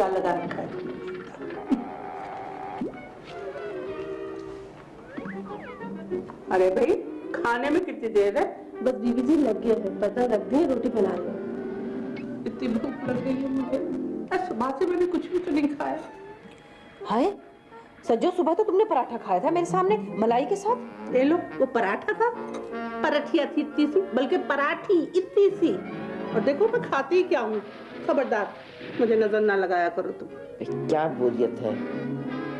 क्या लगा रखा है? अरे भाई, खाने में कितनी देर है? बस बीबी जी लग गए हैं, पता लग गई, रोटी बना रहे हैं। इतनी भूख लग गई है मुझे, सुबह से मैंने कुछ भी तो नहीं खाया। हाय सज्जो, सुबह तो तुमने पराठा खाया था मेरे सामने मलाई के साथ। ले लो, वो पराठा था, पराठिया थी इतनी सी, बल्कि पराठी इतनी सी। और देखो मैं खाती ही क्या हूँ। खबरदार मुझे नजर ना लगाया करो तुम। क्या बोरियत है,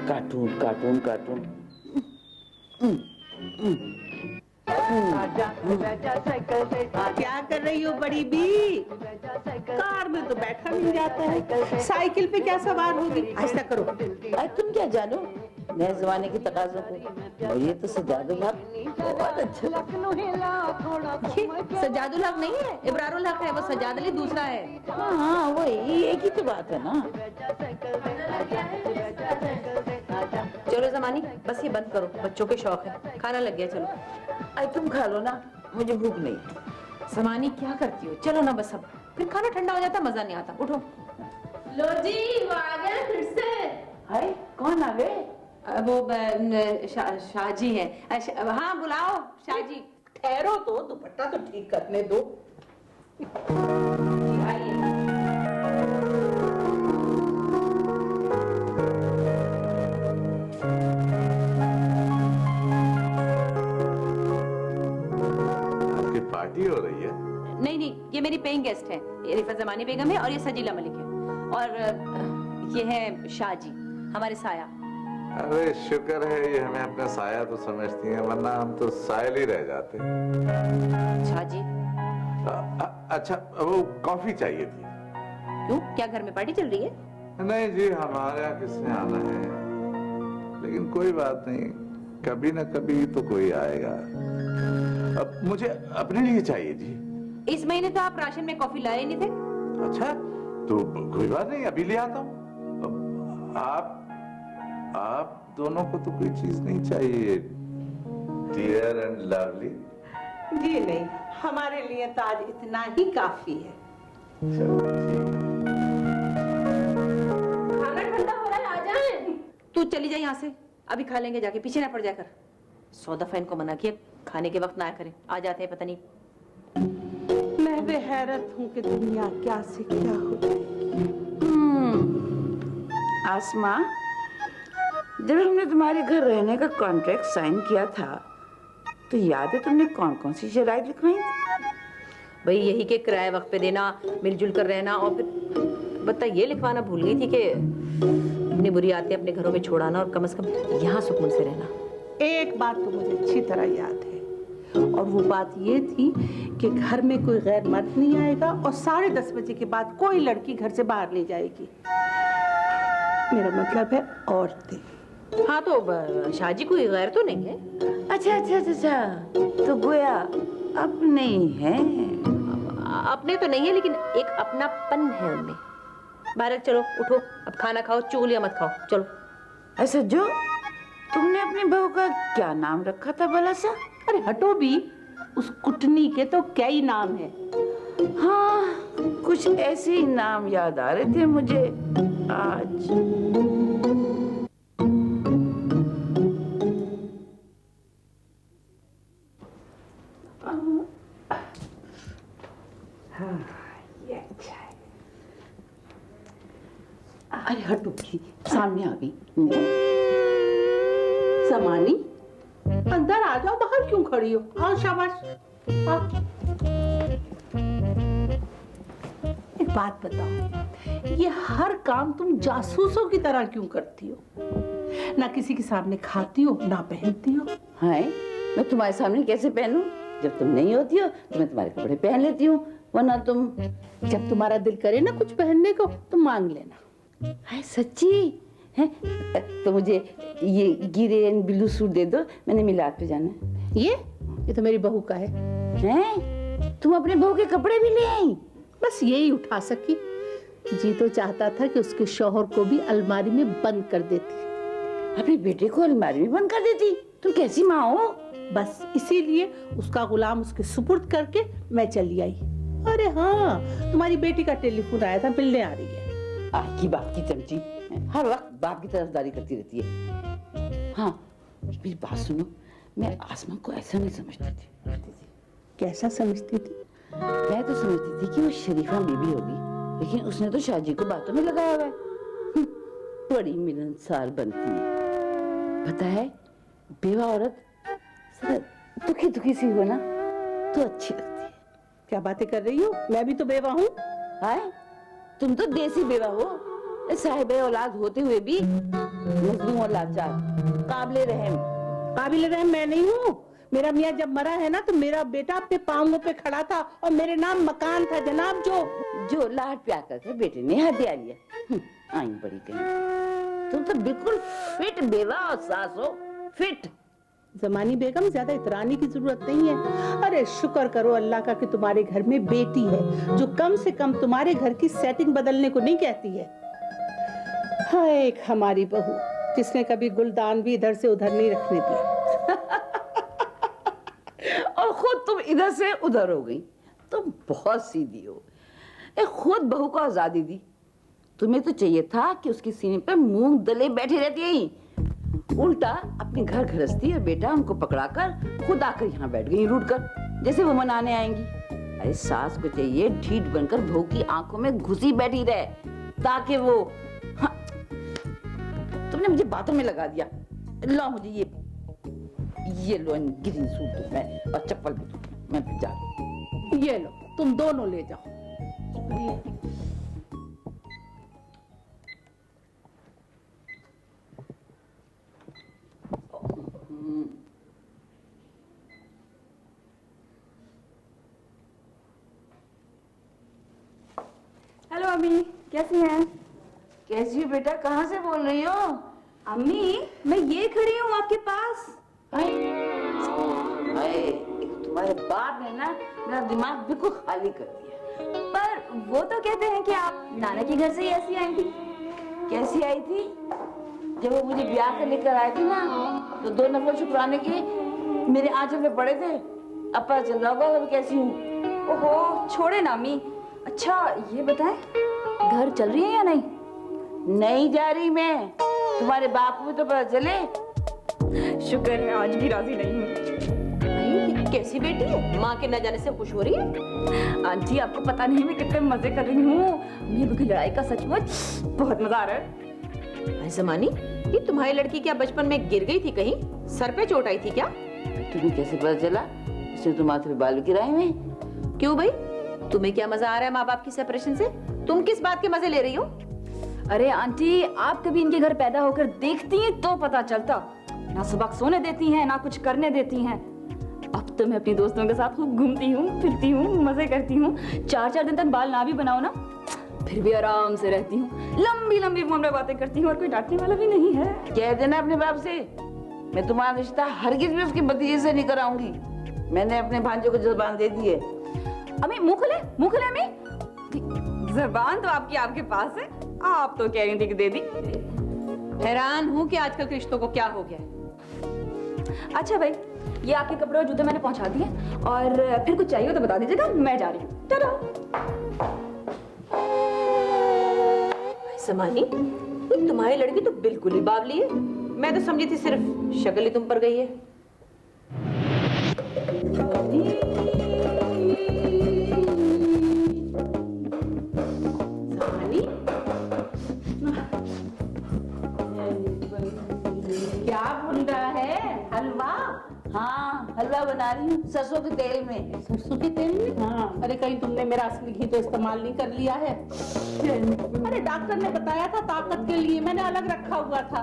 कार्टून कार्टून कार्टून। क्या कर रही हो बड़ी बी? कार में तो बैठा नहीं जाता है, साइकिल पे क्या सवार होगी? ऐसा करो। अरे तुम क्या जानो नए जमाने के तकाजों को। और ये तो सजादुल हक बहुत अच्छा। सजादुल हक नहीं है, इब्रारुल हक है, वो सजाद अली दूसरा है। हाँ वही, एक ही तो बात है ना। चलो ज़मानी, बस ये बंद करो, बच्चों के शौक है, खाना लग गया। चलो अरे तुम खा लो ना, मुझे भूख नहीं। ज़मानी क्या करती हो, चलो ना बस, अब फिर खाना ठंडा हो जाता, मजा नहीं आता। उठो। लो जी, वो आ गए फिर से। हाय कौन आ गए? वो शाहजी हैं। हाँ बुलाओ शाहजी। ठहरो तो, दुपट्टा तो ठीक करने दो। आपकी पार्टी हो रही है? नहीं नहीं, ये मेरी पेइंग गेस्ट है, ये रिफा ज़मानी बेगम है और ये सजीला मलिक है, और ये है शाहजी, हमारे साया। अरे शुक्र है ये हमें अपना साया तो समझती हैं, वरना हम तो सायल ही रह जाते। शाहजी अच्छा वो कॉफी चाहिए थी। क्यों, क्या घर में पार्टी चल रही है? नहीं जी, हमारे यहाँ किसने आना है, लेकिन कोई बात नहीं, कभी ना कभी तो कोई आएगा। अब मुझे अपने लिए चाहिए जी। इस महीने तो आप राशन में कॉफी लाए नहीं थे। अच्छा तो कोई बात नहीं, अभी ले आता हूँ। आप दोनों को तो कोई चीज नहीं चाहिए, डियर एंड लवली? जी नहीं, हमारे लिए तो आज इतना ही काफी है। खाना ठंडा हो रहा है, आ जाएं। तू चली जा यहाँ से, अभी खा लेंगे जाके, पीछे ना पड़ जाकर। 100 दफा इनको मना किया खाने के वक्त ना करें, आ जाते हैं पता नहीं। मैं बेहैरत हूँ कि दुनिया क्या से क्या हो जाएगी। आसमा, जब हमने तुम्हारे घर रहने का कॉन्ट्रैक्ट साइन किया था तो याद है तुमने कौन कौन सी शराइत लिखवाई थी? भाई यही के किराए वक्त पे देना, मिलजुल कर रहना, और फिर बता ये लिखवाना भूल गई थी कि अपनी बुरी आदतें अपने घरों में छोड़ाना और कम से कम यहाँ सुकून से रहना। एक बात तो मुझे अच्छी तरह याद है, और वो बात ये थी कि घर में कोई गैर मर्द नहीं आएगा और 10:30 बजे के बाद कोई लड़की घर से बाहर नहीं जाएगी। मेरा मतलब है औरतें। हाँ तो शाहजी कोई गैर तो नहीं है। अच्छा अच्छा अच्छा, तो गोया अपने ही हैं। अपने तो नहीं है, लेकिन एक अपनापन है उनमें। बाहर चलो, उठो, अब खाना खाओ, चुगलियां मत खाओ, चलो। ऐसा जो तुमने अपनी बहू का क्या नाम रखा था भला सा? अरे हटो भी, उस कुटनी के तो कई नाम है। हाँ कुछ ऐसे ही नाम याद आ रहे थे मुझे आज। हाँ ये अच्छा है। अरे हटो भी, सामने आ गई। ज़मानी, अंदर आ जाओ, बाहर क्यों खड़ी हो? आओ शाबाश। एक बात बताओ, ये हर काम तुम जासूसों की तरह क्यों करती हो? ना किसी के सामने खाती हो, ना पहनती हो। हाय, मैं तुम्हारे सामने कैसे पहनूं? जब तुम नहीं होती हो तो मैं तुम्हारे कपड़े पहन लेती हूँ, वरना तुम जब तुम्हारा दिल करे ना कुछ पहनने को तो मांग लेना। हाय सच्ची है? तो मुझे ये गिरे एंड ब्लू सूट दे दो, मैंने मिलाद पे जाना है। ये तो मेरी बहू का है। हैं? तुम अपने बहू के कपड़े भी ले आई? बस यही उठा सकी। जी तो चाहता था कि उसके शौहर को भी अलमारी में बंद कर देती। अपने बेटे को अलमारी में बंद कर देती? तुम कैसी माँ हो? बस इसीलिए उसका गुलाम उसके सुपुर्द करके मैं चली आई। अरे हाँ, तुम्हारी बेटी का टेलीफोन आया था, मिलने आ रही है। आज की बाप की चमची हर वक्त बाप की तरफदारी करती रहती है। हाँ, मेरी बात सुनो, मैं आसमा को ऐसा नहीं समझती थी। कैसा समझती थी? मैं तो समझती थी कि वो शरीफा बीबी होगी, लेकिन उसने तो शाहजी को बातों में लगाया हुआ है। बड़ी मिलनसार बनती है। पता है, बेवा औरत दुखी दुखी सी हो ना तो अच्छी लगती है। क्या बातें कर रही हो? मैं भी तो बेवा हूँ। हाय, तुम तो देसी बेवा हो, साहिब औलाद होते हुए भी मजलूम और लाचार, काबिले रहम। काबिल रहम मैं नहीं हूँ। मेरा मियाँ जब मरा है ना तो मेरा बेटा अपने पांवों पे खड़ा था और मेरे नाम मकान था जनाब। जो लाड प्यार करके बेटे ने हत्या लिया। आई बड़ी कहीं, तुम तो बिल्कुल फिट बेवा और सास हो, फिट। जमानी बेगम, ज्यादा इतराने की जरूरत नहीं है। अरे शुक्र करो अल्लाह का कि तुम्हारे घर में बेटी है जो कम से कम तुम्हारे घर की सेटिंग बदलने को नहीं कहती है। हाँ, एक हमारी बहू जिसने कभी गुलदान भी इधर से उधर नहीं रखने दिया। और खुद तुम इधर से उधर हो गई। तुम बहुत सीधी हो। खुद बहू को आजादी दी। तुम्हें तो चाहिए था कि उसके सीने पे मूंग दले बैठी रहती है। उल्टा अपने घर गृहस्थी और बेटा उनको पकड़ाकर खुद आकर यहाँ बैठ गई रूठ कर, जैसे वो मनाने आएंगी। अरे सास को चाहिए ढीठ बनकर बहू की आंखों में घुसी बैठी रहे ताकि वो। हाँ, तुमने मुझे बातों में लगा दिया। लो मुझे ये लो ग्रीन सूट दो मैं, और चप्पल भी दो, मैं जा रही हूँ। ये लो, तुम दोनों ले जाओ। हेलो अम्मी, कैसी हैं? कैसी हो बेटा, कहाँ से बोल रही हो? अम्मी, मैं ये खड़ी हूँ आपके पास। हाय, तुम्हारे बाप ने ना मेरा दिमाग बिल्कुल खाली कर दिया। पर वो तो कहते हैं कि आप नाना के घर से ही ऐसी आई थी। कैसी आई थी? जब वो मुझे ब्याह कर लेकर आए थे ना, तो 2 नफल शुक्राने के मेरे आंचल में पड़े थे। अब पता चल रहा होगा मैं कैसी हूँ। ओहो, छोड़े ना अम्मी। अच्छा ये बताएं, घर चल रही है या नहीं? नहीं जा रही मैं, तुम्हारे बाप को तो पता चले। शुक्र है आज भी राजी नहीं हूँ। भाई, कैसी बेटी है? माँ के न जाने से खुश हो रही है। आंटी, आपको पता नहीं मैं कितने मजे कर रही हूँ। अम्मी की लड़ाई का सचमुच बहुत मजा आ रहा है। जमानी, ये तुम्हारी लड़की क्या बचपन में गिर गई थी कहीं? सर पे चोट आई थी क्या? तुम्हें कैसे पता चला? इसने तो माथे पे बाल गिराए हुए। क्यों भाई, तुम्हें क्या मजा आ रहा है माँ बाप की सेपरेशन से? तुम किस बात के मजे ले रही हो? अरे आंटी, आप कभी इनके घर पैदा होकर देखती हैं तो पता चलता। ना सबक सोने देती हैं, ना कुछ करने देती हैं। अब तो मैं अपनी दोस्तों के साथ खूब घूमती हूँ, फिरती हूँ, मजे करती हूँ। 4-4 दिन तक बाल ना भी बनाओ ना, फिर भी आराम से रहती हूँ। लंबी लंबी फोन बातें करती हूँ और कोई डांटने वाला भी नहीं है। कह देना अपने बाप से, मैं तुम्हारा रिश्ता हरगिज भी उसके भतीजे से नहीं कराऊंगी। मैंने अपने भांजे को जुबान दे दी है। अम्मी मुंह खुले अम्मी। जुबान तो आपके पास है, आप तो कह रही थी कि दे दी। हैरान हूँ कि आजकल के रिश्तों को क्या हो गया है। अच्छा भाई, ये आपके कपड़े और जूते मैंने पहुंचा दिए, और फिर कुछ चाहिए तो बता दीजिएगा, मैं जा रही हूँ। टाटा। समानी, तुम्हारी लड़की तो बिल्कुल ही बावली है। मैं तो समझी थी सिर्फ शक्ल ही तुम पर गई है। समानी, क्या भूल रहा है? हलवा? हाँ, हलवा बना रही हूँ सरसों के तेल में। सरसों के तेल में? हाँ। अरे कहीं तुमने मेरा असली घी तो इस्तेमाल नहीं कर लिया है? अरे डॉक्टर ने बताया था ताकत के लिए, मैंने अलग रखा हुआ था।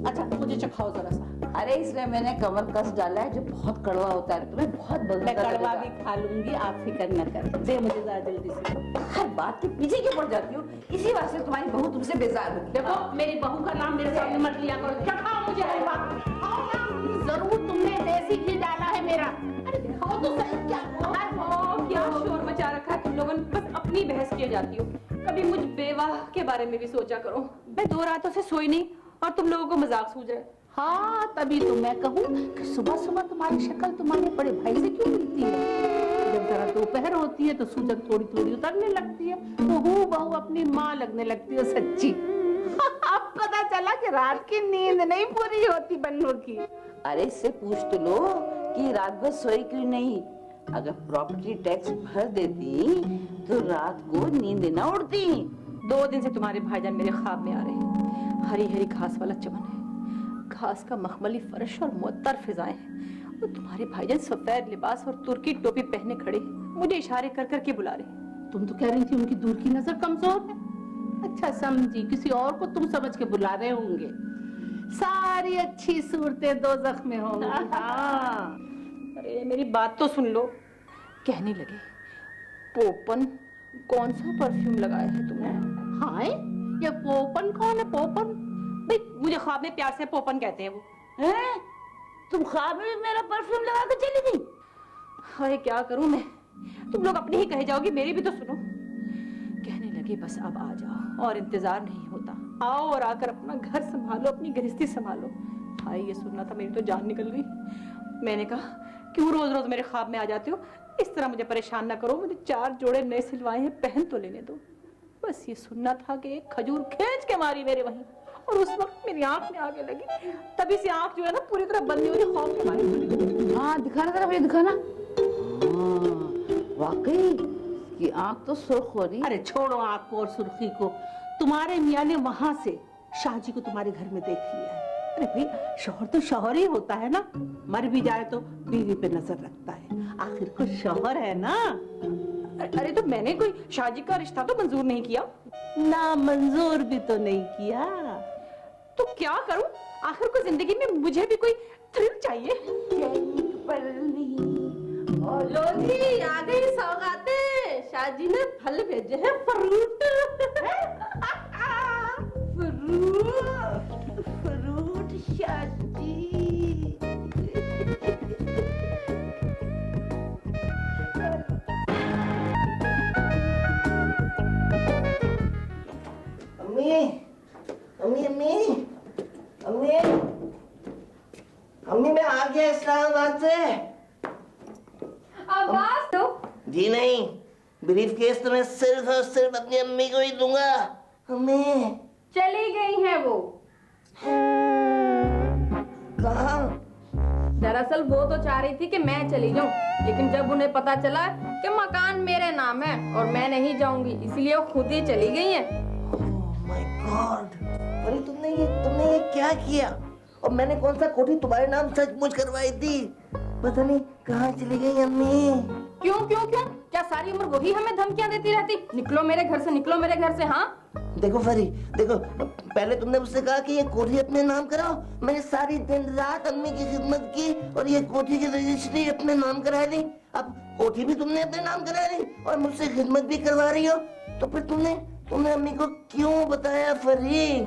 अच्छा मुझे चखाओ जरा सा। अरे इसमें मैंने कमर कस डाला है जो बहुत कड़वा होता है, तुम्हें बहुत मैं बदला कड़वा भी खा लूंगी, आप फिक्र न कर। दे मुझे जरा जल्दी से। हर बात के पीछे क्यों पड़ जाती हो? इसी वास्ते तुम्हारी बहू तुमसे बेजार होगी। देखो मेरी बहू का नाम मेरे सामने मत लिया करो। चखाओ मुझे हलवा। खाओ ना। जरूर तुमने देसी घी डाला है मेरा। अरे दिखाओ तो सही क्या। क्या शोर मचा रखा है तुम लोगों ने? बस अपनी बहस किए जाती हो। कभी मुझ बेवाह के बारे में भी सोचा करो। मैं 2 रातों से सोई नहीं और तुम लोगों को मजाक सूझ रहा है। हाँ तभी तो मैं कहूँ कि सुबह सुबह तुम्हारी शक्ल तुम्हारे बड़े भाई से क्यों मिलती है? जब जरा दोपहर होती है तो सूजन थोड़ी थोड़ी उतरने लगती है, तो हूँ बहू अपनी माँ लगने लगती है सच्ची। अब पता चला कि रात की नींद नहीं पूरी होती बन्नू की। अरे इससे पूछ तो लो कि रात भर सोई क्यों नहीं। अगर प्रॉपर्टी टैक्स भर देती तो रात को नींद न उड़ती। 2 दिन से तुम्हारे भाईजान मेरे ख्वाब में आ रहे हैं। हरी हरी घास वाला चमन है, घास का मखमली फर्श और मुअत्तर फिजाएं हैं, और तुम्हारे भाईजान सफेद लिबास और तुर्की टोपी पहने खड़े मुझे इशारे कर करके बुला रहे। तुम तो कह रही थी उनकी दूर की नजर कमजोर है। अच्छा समझी, किसी और को तुम समझ के बुला रहे होंगे। सारी अच्छी सूरतें दोज़ख में होंगी। हाँ। अरे मेरी बात तो सुन लो। कहने लगे पोपन कौन सा परफ्यूम लगाया है तुमने? हाय, ये पोपन कौन है? पोपन भाई मुझे ख्वाब में प्यार से पोपन कहते हैं वो। हैं? तुम ख्वाब में मेरा परफ्यूम लगा के चली गई? अरे क्या करूं मैं, तुम लोग अपनी ही कहे जाओगी, मेरी भी तो सुनो। कहने लगे बस अब आ जाओ और इंतजार नहीं होता, आओ और आकर अपना घर संभालो, अपनी गृहस्थी संभालो। भाई ये सुनना था, मेरी तो जान निकल गई। मैंने कहा क्यों रोज रोज मेरे ख्वाब में आ जाते हो, इस तरह मुझे परेशान ना करो, मुझे 4 जोड़े नए सिलवाए हैं, पहन तो लेने दो। बस ये सुनना था कि एक खजूर खींच के मारी मेरे वहीं, और उस वक्त मेरी आंख में आगे लगी, तभी से आंख जो है ना पूरी तरह बंद नहीं हुई, खौफ के मारे खुली गई। हाँ दिखाना जरा, मुझे दिखाना। वाकई इसकी आंख तो सुर्ख हो रही। अरे छोड़ो आंख को और सुर्खी को, तुम्हारे मियाँ ने वहां से शाहजी को तुम्हारे घर में देख लिया है। अरे भाई शौहर तो शौहर ही होता है ना, मर भी जाए तो बीवी पे नजर रखता है, आखिर को शौहर है ना। अरे तो मैंने कोई शादी का रिश्ता तो मंजूर नहीं किया ना, मंजूर भी तो नहीं किया, तो क्या करूं? आखिर को जिंदगी में मुझे भी कोई थ्रिल चाहिए। लो जी आ गई सौगातें, शाहजी ने फल भेजे हैं, फ्रूट। फ्रूट शाहजी। अम्मी, अम्मी, अम्मी, अम्मी, अम्मी मैं आ गया इस्लामाबाद से। आवाज दो। जी नहीं, ब्रीफ केस तो मैं सिर्फ और सिर्फ अपनी अम्मी को ही दूंगा। अम्मी चली गई है वो। कहाँ? दरअसल वो तो चाह रही थी कि मैं चली जाऊं, लेकिन जब उन्हें पता चला कि मकान मेरे नाम है और मैं नहीं जाऊंगी, इसलिए वो खुद ही चली गई हैं। ओह माय गॉड, अरे तुमने ये क्या किया? और मैंने कौन सा कोठी तुम्हारे नाम सचमुच करवाई थी? पता नहीं कहाँ चली गई अम्मी। क्यों क्यों क्यों? क्या सारी उम्र वही हमें धमकियां देती रहती? निकलो मेरे घर से, निकलो मेरे घर से। हाँ देखो फरी, देखो पहले तुमने मुझसे कहा कि ये कोठी अपने नाम कराओ, मैंने सारी दिन रात अम्मी की खिदमत की और ये कोठी की रजिस्ट्री अपने नाम करा दी। अब कोठी भी तुमने अपने नाम करा दी और मुझसे खिदमत भी करवा रही हो, तो फिर तुमने अम्मी को क्यों बताया फरी?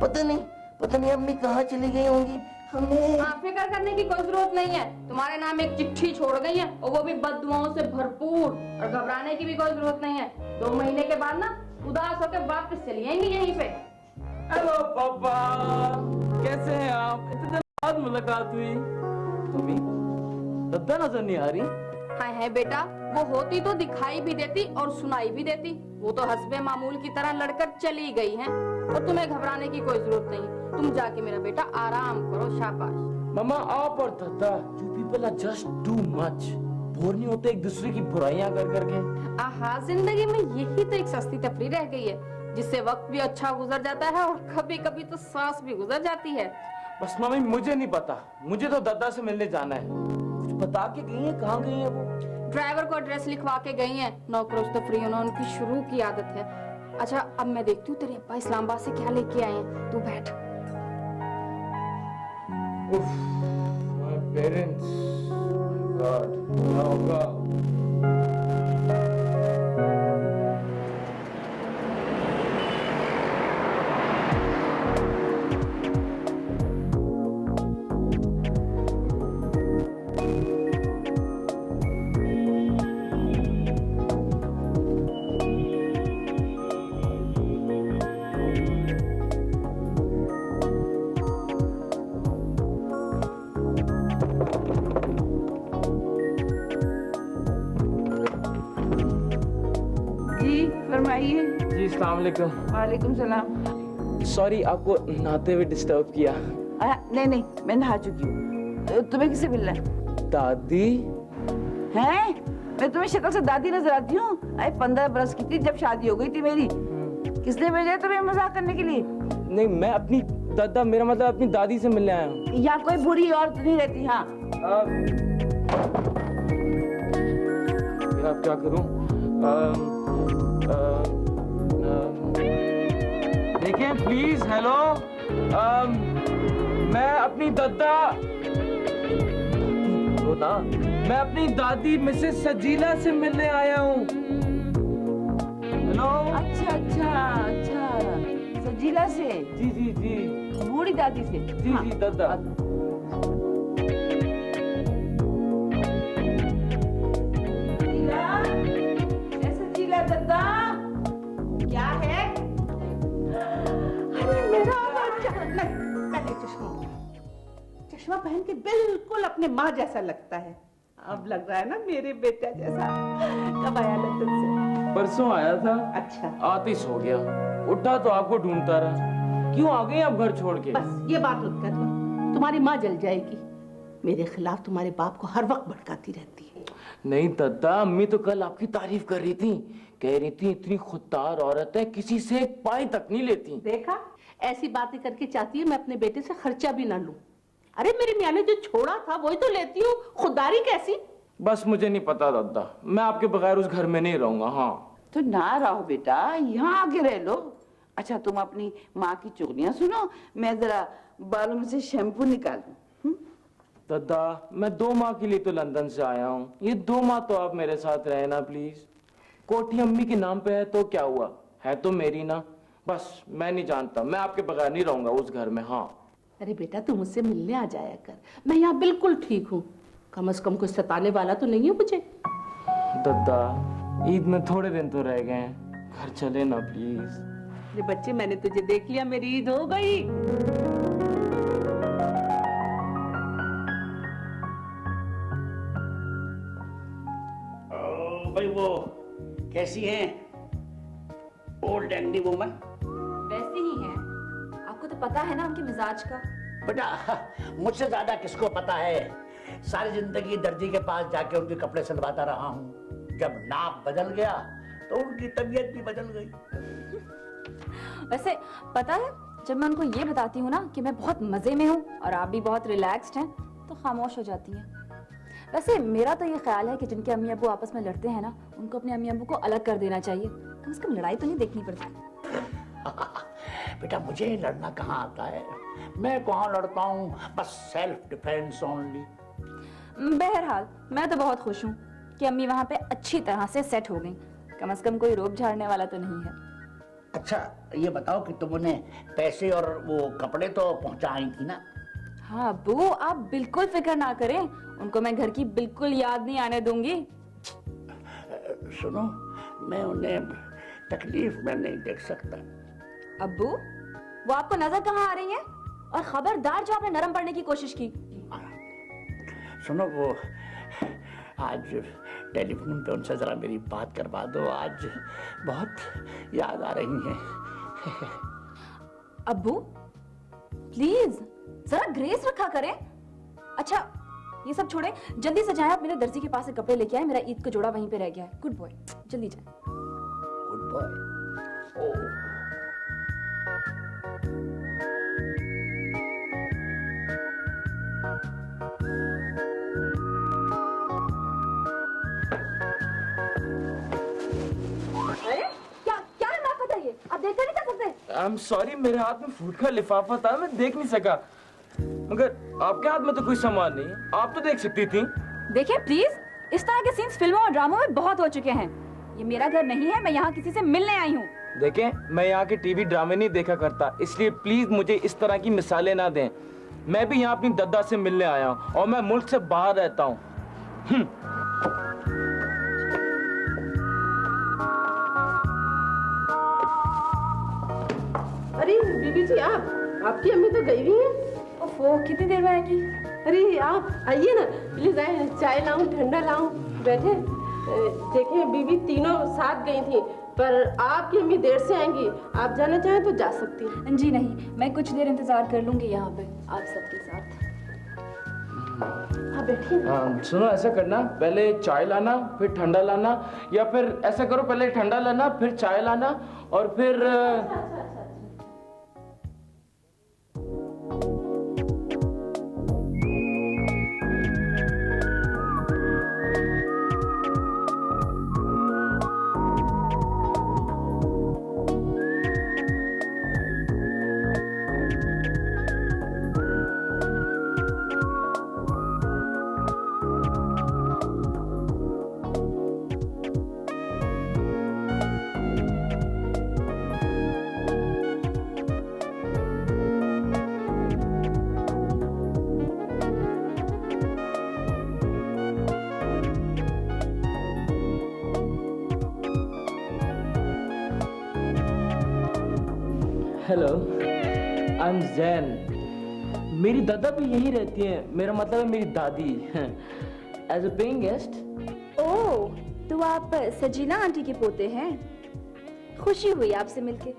पता नहीं अम्मी कहाँ चली गई होंगी। हमें फिक्र करने की कोई जरूरत नहीं है, तुम्हारे नाम एक चिट्ठी छोड़ गई है और वो भी बददुआओं से भरपूर, और घबराने की भी कोई जरूरत नहीं है। 2 महीने के बाद ना उदास होकर वापस चली आएंगी यहीं पे। हेलो पापा, कैसे हैं आप? इतने दिन बाद मुलाकात हुई। अम्मी, दद्दा नजर नहीं आ रही। हाँ है बेटा, वो होती तो दिखाई भी देती और सुनाई भी देती। वो तो हस्बे मामूल की तरह लड़कर चली गई हैं, और तुम्हें घबराने की कोई जरूरत नहीं। तुम जाके मेरा बेटा आराम करो, शाबाश। मामा आप और दद्दा, you people are just too much। Bore नहीं होते एक दूसरे की बुराइयां कर करके? आहा, जिंदगी में यही तो एक सस्ती तफरीह रह गई है, जिससे वक्त भी अच्छा गुजर जाता है और कभी कभी तो सांस भी गुजर जाती है। बस मम्मी मुझे नहीं पता, मुझे तो दद्दा से मिलने जाना है। कुछ बता के गई है, कहाँ गई है वो? ड्राइवर को एड्रेस लिखवा के गई हैं। नौकरों से तफरीह उनकी शुरू की आदत है। अच्छा अब मैं देखती हूँ तेरे अब्बा इस्लामाबाद से क्या लेके आए हैं, तू बैठ। My parents, God, क्या होगा? वालेकुम। वालेकुम सलाम। सॉरी आपको नहाते हुए डिस्टर्ब किया। नहीं नहीं, मैं नहा चुकी हूँ। तुम्हें किससे मिलना है? दादी हैं? मैं तुम्हें शक्ल से दादी नजर आती हूँ? अरे 15 बरस की थी जब शादी हो गई थी मेरी। किसने भेजा तुम्हें मजाक करने के लिए? नहीं, मैं अपनी दादा, मेरा मतलब अपनी दादी से मिलने आया हूँ। यहाँ कोई बुरी औरत नहीं रहती। हाँ फिर आप क्या करूँ? देखिए प्लीज। हेलो, मैं अपनी दादा वो ना, मैं अपनी दादी मिसेस सजीला से मिलने आया हूँ। हेलो। अच्छा अच्छा अच्छा, सजीला से? जी जी जी। बूढ़ी दादी से? जी हाँ। जी दादा। सजीला दादा, क्या है? अरे मेरा बच्चा, पहले चश्मा पहन के बिल्कुल अपने माँ जैसा लगता है। अब लग रहा है ना मेरे बेटा जैसा। कब आया लंदन से? परसों आया था। अच्छा, आते ही सो गया, उठा तो आपको ढूंढता रहा। क्यों आ गए आप घर छोड़ के? बस ये बात मत कर लो, तुम्हारी माँ जल जाएगी। मेरे खिलाफ तुम्हारे बाप को हर वक्त भड़काती रहती है। नहीं दादा, अम्मी तो कल आपकी तारीफ कर रही थी, कह रही थी इतनी खुददार औरत है, किसी से एक पाई तक नहीं लेती। देखा, ऐसी बातें करके चाहती है मैं अपने बेटे से खर्चा भी ना लूं। अरे मेरी मियां ने जो छोड़ा था वही तो लेती हूँ, खुददारी कैसी? बस मुझे नहीं पता दादा, मैं आपके बगैर उस घर में नहीं रहूंगा। हाँ तो ना रहो बेटा, यहाँ आके रह लो। अच्छा तुम अपनी माँ की चुगलियाँ सुनो, मैं जरा बालों में से शैम्पू निकालूं। दादा, मैं 2 माह के लिए तो लंदन से आया हूँ, ये 2 माह तो आप मेरे साथ रहे ना प्लीज। कोठी अम्मी के नाम पे है तो क्या हुआ, है तो मेरी ना। बस मैं नहीं जानता, मैं आपके बगैर नहीं रहूंगा उस घर में। हाँ अरे बेटा तू मुझसे मिलने आ जाया कर, मैं यहाँ बिल्कुल ठीक हूँ। कम से कम कोई सताने वाला तो नहीं है मुझे। दादा, ईद में थोड़े दिन तो रह गए हैं, घर चले ना प्लीज। अरे बच्चे, मैंने तुझे देख लिया, मेरी ईद हो गई। भाई वो कैसी हैं? Old Andy woman? वैसे ही है, आपको तो पता है ना उनके मिजाज का। बेटा मुझसे ज्यादा किसको पता है, सारी जिंदगी दर्जी के पास जाके उनके कपड़े सिलवाता रहा हूँ। जब नाप बदल गया तो उनकी तबीयत भी बदल गई। वैसे पता है, जब मैं उनको ये बताती हूँ ना कि मैं बहुत मजे में हूँ और आप भी बहुत रिलैक्स्ड हैं, तो खामोश हो जाती हैं। वैसे मेरा तो ये ख्याल है कि जिनके अम्मी अब्बू आपस में लड़ते हैं ना, उनको अपने अम्मी अब्बू को अलग कर देना चाहिए, कम से कम लड़ाई तो नहीं देखनी पड़ती। बेटा मुझे लड़ना कहाँ आता है, मैं कहाँ लड़ता हूँ, बस सेल्फ डिफेंस ओनली। बहरहाल मैं तो बहुत खुश हूँ कि अम्मी वहाँ पे अच्छी तरह से सेट हो गई, कम से कम कोई रोब झाड़ने वाला तो नहीं है। अच्छा ये बताओ कि तुम उन्हें पैसे और वो कपड़े तो पहुँचाई थी ना? हाँ अब्बू, आप बिल्कुल फिक्र ना करें, उनको मैं घर की बिल्कुल याद नहीं आने दूंगी। सुनो, मैं उन्हें तकलीफ में नहीं देख सकता। अब्बू, वो आपको नजर कहाँ आ रही है? और खबरदार जो आपने नरम पड़ने की कोशिश की। सुनो, वो आज टेलीफोन पे उनसे जरा मेरी बात करवा दो, आज बहुत याद आ रही है। अब्बू प्लीज जरा ग्रेस रखा करें। अच्छा ये सब छोड़े, जल्दी से जाएं, आप मेरे दर्जी के पास से कपड़े लेके आए, मेरा ईद का जोड़ा वहीं पे रह गया है। गुड बॉय, जल्दी जाएं। Good boy. अरे क्या क्या लिफाफा था ये? आप देख कर नहीं कर सकते? आई एम सॉरी, मेरे हाथ में फूड का लिफाफा था, मैं देख नहीं सका। मगर आपके हाथ में तो कोई सामान नहीं है, आप तो देख सकती थी। देखिए प्लीज, इस तरह के सीन्स फिल्मों और ड्रामों में बहुत हो चुके हैं। ये मेरा घर नहीं है, मैं यहाँ किसी से मिलने आई हूँ। देखें, मैं यहाँ के टीवी ड्रामे नहीं देखा करता, इसलिए प्लीज मुझे इस तरह की मिसालें ना दें। मैं भी यहाँ अपनी दादा से मिलने आया हूँ और मैं मुल्क से बाहर रहता हूँ। अरे बीबी जी, आपकी अम्मी तो गई हुई हैं। ओफो, कितनी देर में आएंगी? अरे आप आइए ना, प्लीज आए, चाय लाऊं, ठंडा लाऊं, बैठे। देखें बीबी तीनों साथ गई थी, पर आपकी अम्मी देर से आएंगी, आप जाना चाहें तो जा सकती हैं। जी नहीं, मैं कुछ देर इंतजार कर लूंगी यहाँ पे आप सबके साथ। आप बैठिए ना। सुनो, ऐसा करना, पहले चाय लाना फिर ठंडा लाना, या फिर ऐसा करो पहले ठंडा लाना फिर चाय लाना और फिर हेलो, आई एम जैन। मेरी दादा भी यही रहती है, मेरा मतलब है मेरी दादी। As a paying guest. Oh, तो आप सजीना आंटी के पोते हैं। खुशी हुई आपसे मिलके।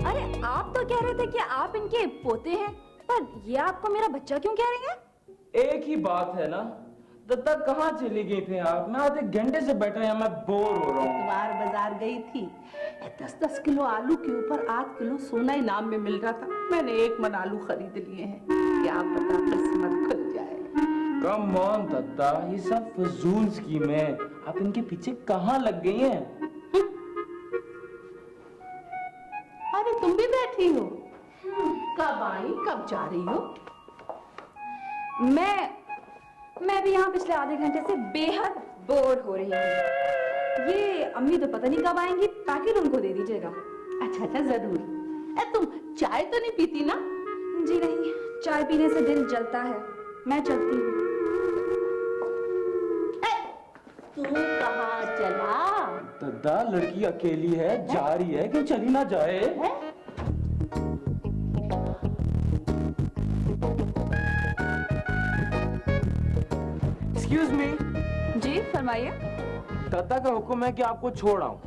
अरे आप तो कह रहे थे कि आप इनके पोते हैं, पर ये आपको मेरा बच्चा क्यों कह रही हैं? एक ही बात है ना, दादा कहाँ चली गई थी आप? मैं आधे घंटे से बैठा यहाँ, मैं बोर हो रहा हूँ। बार बाजार गई थी, 10-10 किलो आलू के ऊपर 8 किलो सोना इनाम में मिल रहा था। मैंने 1 मन आलू खरीद लिए हैं। क्या पता किस्मत खुल जाए। कम ऑन दादा, ये सब फजूल स्कीम है, आप इनके पीछे कहाँ लग गई हैं? अरे तुम भी बैठी हो? कब आई, कब जा रही हो? मैं भी यहाँ पिछले आधे घंटे से बेहद बोर हो रही हूँ। ये अम्मी तो पता नहीं कब आएंगी, पैकेट उनको दे दीजिएगा। अच्छा अच्छा, जरूर। तुम चाय तो नहीं पीती ना? जी नहीं, चाय पीने से दिल जलता है। मैं चलती हूँ। तू कहाँ चला? दादा, लड़की अकेली है, जा रही है, क्यों चली ना जाए? Excuse me. जी फरमाइए। दादा का हुक्म है कि आपको छोड़ आऊं।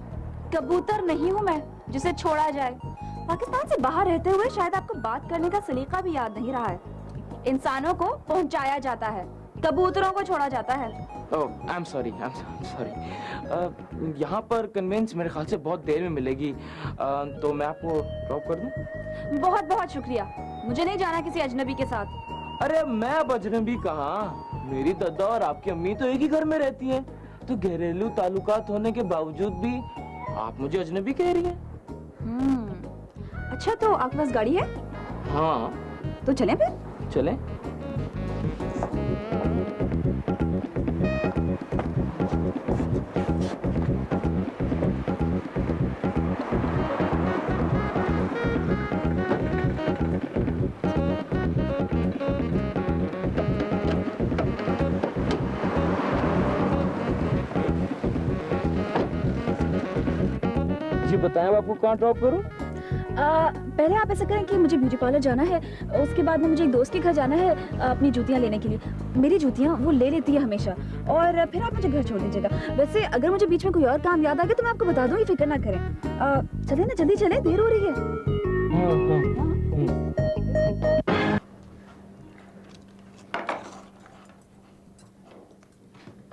कबूतर नहीं हूँ मैं जिसे छोड़ा जाए। पाकिस्तान से बाहर रहते हुए शायद आपको बात करने का सलीका भी याद नहीं रहा है। इंसानों को पहुंचाया जाता है, कबूतरों को छोड़ा जाता है। ओह, आई एम सॉरी, यहाँ पर कन्वेंस मेरे ख्याल से बहुत देर में मिलेगी, तो मैं आपको ड्रॉप कर दूं? बहुत बहुत शुक्रिया, मुझे नहीं जाना किसी अजनबी के साथ। अरे मैं अब अजनबी कहाँ, मेरी दादा और आपकी अम्मी तो एक ही घर में रहती हैं, तो घरेलू ताल्लुकात होने के बावजूद भी आप मुझे अजनबी कह रही हैं। अच्छा, तो आपके पास गाड़ी है? हाँ। तो चलें फिर? चलें। जी बताएं, अब आपको कहाँ ड्रॉप करूं? पहले आप ऐसा करें कि मुझे ब्यूटी पार्लर जाना है, उसके बाद में मुझे एक दोस्त के घर जाना है अपनी जूतियां लेने के लिए। मेरी जूतियां वो ले लेती है हमेशा, और फिर आप मुझे घर छोड़ दीजिएगा। वैसे अगर मुझे बीच में कोई और काम याद आ गया तो मैं आपको बता दूंगी, फिक्र ना करें। चले ना, जल्दी चले, देर हो रही है।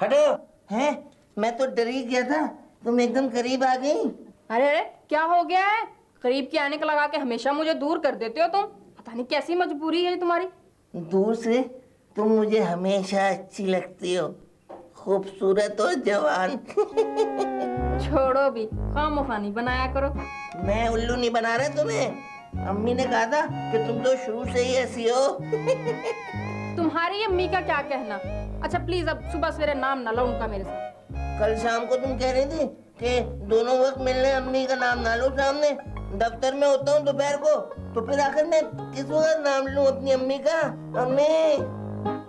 हटो। हैं? मैं तो डर ही गया था, तुम एकदम करीब आ गई। अरे अरे, क्या हो गया है? करीब के आने का लगा के हमेशा मुझे दूर कर देते हो तुम। पता नहीं कैसी मजबूरी है तुम्हारी। दूर से तुम मुझे हमेशा अच्छी लगती हो, खूबसूरत और जवान। छोड़ो भी, खामोखा नहीं बनाया करो। मैं उल्लू नहीं बना रहा तुम्हें। अम्मी ने कहा था कि तुम तो शुरू से ही ऐसी हो। तुम्हारी अम्मी का क्या कहना। अच्छा प्लीज अब सुबह सवेरे नाम ना लो उनका मेरे साथ। कल शाम को तुम कह रही थी कि दोनों वक्त मिलने अम्मी का नाम ना लो सामने। दफ्तर में होता हूँ दोपहर को, तो फिर आखिर मैं किस वक्त नाम लूं अपनी अम्मी का? अम्मी।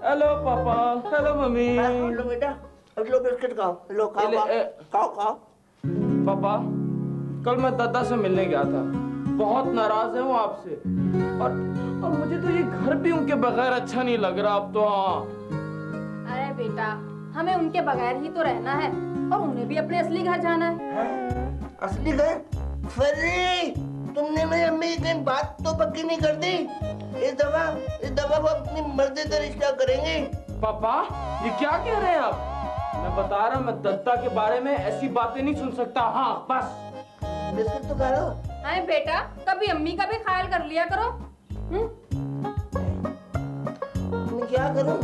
हेलो पापा, हेलो मम्मी। लो बेटा, लो बिस्किट खाओ, लो खाओ खाओ खाओ। पापा, कल मैं दादा से मिलने गया था, बहुत नाराज है वो आपसे। और मुझे तो ये घर भी उनके बगैर अच्छा नहीं लग रहा अब तो। हाँ अरे बेटा, हमें उनके बगैर ही तो रहना है और उन्हें भी अपने असली घर जाना है। असली घर? फर्री, तुमने मेरी अम्मी की कहीं बात तो पक्की नहीं कर दी? इस दफा वो अपनी मर्जी से रिश्ता करेंगे। पापा ये क्या कह रहे हैं आप? मैं बता रहा हूँ, मैं दत्ता के बारे में ऐसी बातें नहीं सुन सकता। हाँ बस बिस्कुट तो खा लो। अरे बेटा, कभी अम्मी का भी ख्याल कर लिया करो। मैं क्या करूं?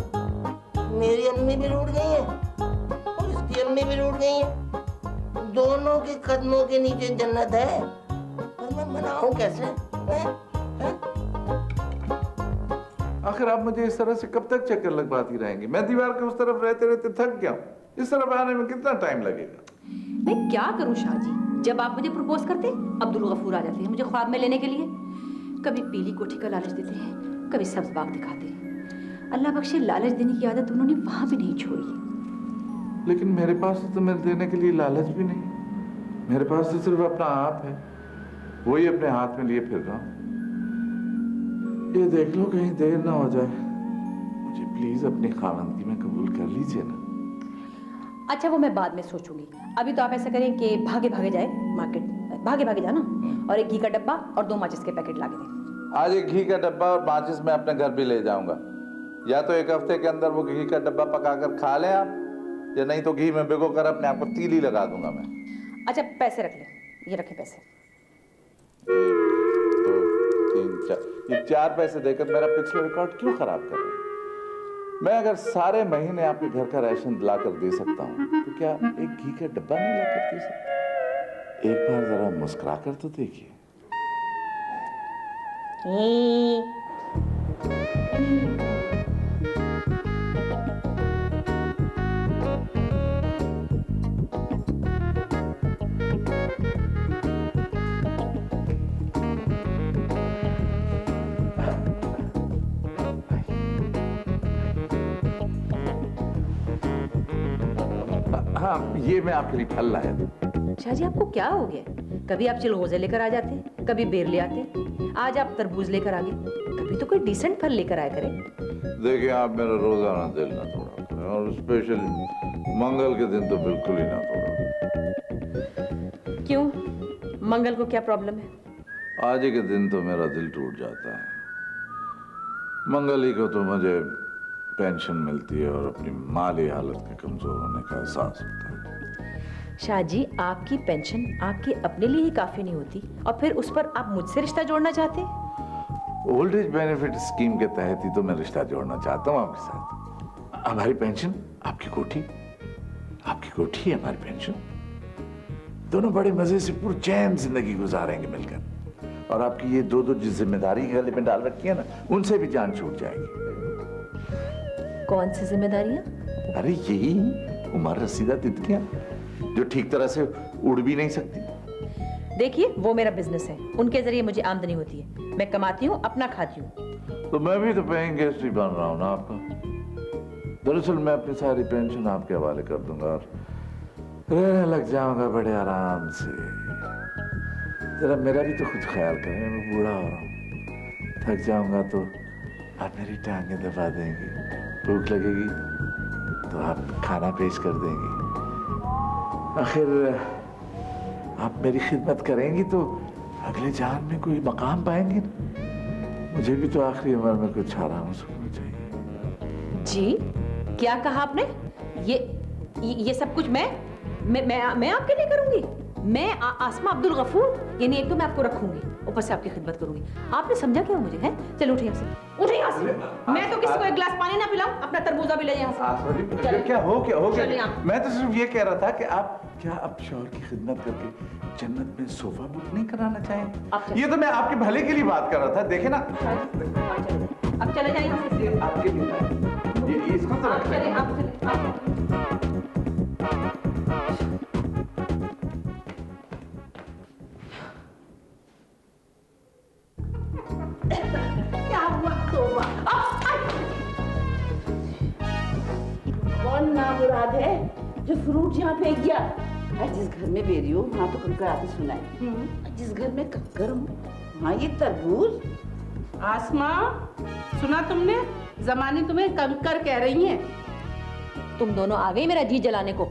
मेरी अम्मी भी रूठ गई है और इसकी अम्मी भी रूठ गई है। दोनों के कदमों के नीचे जन्नत है, पर मैं मनाऊं कैसे? आखिर आप मुझे इस तरह से कब तक चक्कर लगवाती रहेंगी? मैं दीवार के उस तरफ रहते रहते थक गया हूँ। इस तरफ आने में कितना टाइम लगेगा? मैं क्या करूं शाहजी, जब आप मुझे प्रपोज करते अब्दुल गफूर आ जाते हैं मुझे ख्वाब में लेने के लिए। कभी पीली कोठी का लालच देते हैं, कभी सब्ज बाग दिखाते हैं। अल्लाह बख्शे लालच देने की आदत उन्होंने वहां भी नहीं छोड़ी। लेकिन मेरे पास तो तुम्हें देने के लिए लालच भी नहीं। मेरे पास तो सिर्फ अपना आप है, वही अपने हाथ में लिए फिर रहा हूँ। ये देख लो कहीं देर ना हो जाए। मुझे प्लीज अपनी खामंदगी में कबूल कर लीजिए ना। अच्छा वो मैं बाद में सोचूंगी। अभी तो आप ऐसा करें कि भागे भागे जाए मार्केट, भागे भागे जाना और एक घी का डब्बा और 2 माचिस के पैकेट ला के दें। आज एक घी का डब्बा और माचिस मैं अपने घर भी ले जाऊंगा। या तो एक हफ्ते के अंदर वो घी का डब्बा पकाकर खा लें आप, या नहीं तो घी में भिगो कर अपने आप को तीली लगा दूंगा मैं। अच्छा पैसे रख ले, ये रखे पैसे। 1 2 3 4, ये 4 पैसे देकर मेरा पिछले रिकॉर्ड क्यों खराब कर रहे हैं? मैं अगर सारे महीने आपके घर का राशन दिलाकर दे सकता हूँ तो क्या एक घी का डब्बा नहीं लाकर दे सकता? एक बार जरा मुस्कुरा कर तो देखिए। हाँ ये मैं आपके लिए फल लाया था। शाहजी आपको क्या हो गया? कभी आप चिलगोजे लेकर आ जाते, कभी बेर ले आते, आज आप तरबूज लेकर आ गए। कभी तो कोई डिसेंट फल लेकर आया करें। देखिए आप मेरा रोजाना दिल ना तोड़ा करें, और स्पेशल मंगल के दिन तो बिल्कुल ही ना तोड़ा। क्यों? मंगल को क्या प्रॉब्लम है? आज ही के दिन तो मेरा दिल टूट जाता है। मंगल ही को तो मुझे पेंशन मिलती है और अपनी माली हालत के कमजोर होने का एहसास होता है। शाहजी आपकी पेंशन आपके अपने लिए ही काफी नहीं होती और फिर उस पर आप मुझसे रिश्ता जोड़ना चाहते? ओल्ड एज बेनिफिट स्कीम के तहत ही तो मैं रिश्ता जोड़ना चाहता हूँ आपके साथ। हमारी पेंशन आपकी कोठी, आपकी कोठी हमारी पेंशन, दोनों बड़े मजे से पुरचैन जिंदगी गुजारेंगे मिलकर। और आपकी ये 2 जो जिम्मेदारी गले में डाल रखी है ना, उनसे भी जान छूट जाएगी। कौन सी जिम्मेदारियां? अरे यही उमर रसीदा तितलियां जो ठीक तरह से उड़ भी नहीं सकती। देखिए वो मेरा बिजनेस है, उनके जरिए मुझे आमदनी होती है, मैं कमाती हूँ अपना खाती हूँ। तो मैं भी तो पेइंग गेस्ट ही बन रहा हूँ ना आपका। दरअसल मैं अपनी सारी पेंशन आपके हवाले कर दूंगा और रहने लग जाऊंगा बड़े आराम से। जरा मेरा भी तो कुछ ख्याल करें, मैं बूढ़ा हो रहा हूँ, थक जाऊंगा तो आप मेरी टांगे दबा देंगे, भूख लगेगी तो आप खाना पेश कर देंगे। आखिर आप मेरी खिदमत करेंगी तो अगले जान में कोई मकाम पाएंगे ना। मुझे भी तो आखिरी उम्र में कुछ आराम सुकून चाहिए। जी क्या कहा आपने? ये सब कुछ मैं आपके लिए करूंगी? मैं आसमा अब्दुल गफूर, यानी एक तो मैं आपको रखूंगी, ऊपर से आपकी खिदमत करूंगी। आपने समझा क्या मुझे? है चलो उठिए यहाँ से, उठिए यहाँ से। मैं तो किसी को एक गिलास पानी ना पिलाऊं, अपना तरबूजा भी ले यहाँ से। क्या हो गया? मैं तो सिर्फ ये कह रहा था कि आप क्या अब शौहर की खिदमत करके जन्नत में सोफा बुक नहीं कराना चाहेंगे? ये तो मैं आपके भले के लिए बात कर रहा था। देखे ना, अब चले जाइए यहाँ से। आपके लिए ये इसको तो रख लें। क्या हुआ? तोबा, कौन नामुराद है जो फ्रूट यहाँ फेंक गया? जिस घर में बेरी हो वहाँ तो कंकर आते सुनाए। जिस घर में कंकर हो हाँ ये तरबूज। आसमा, सुना तुमने? जमानी तुम्हें कंकर कह रही हैं। तुम दोनों आ गई मेरा जी जलाने को।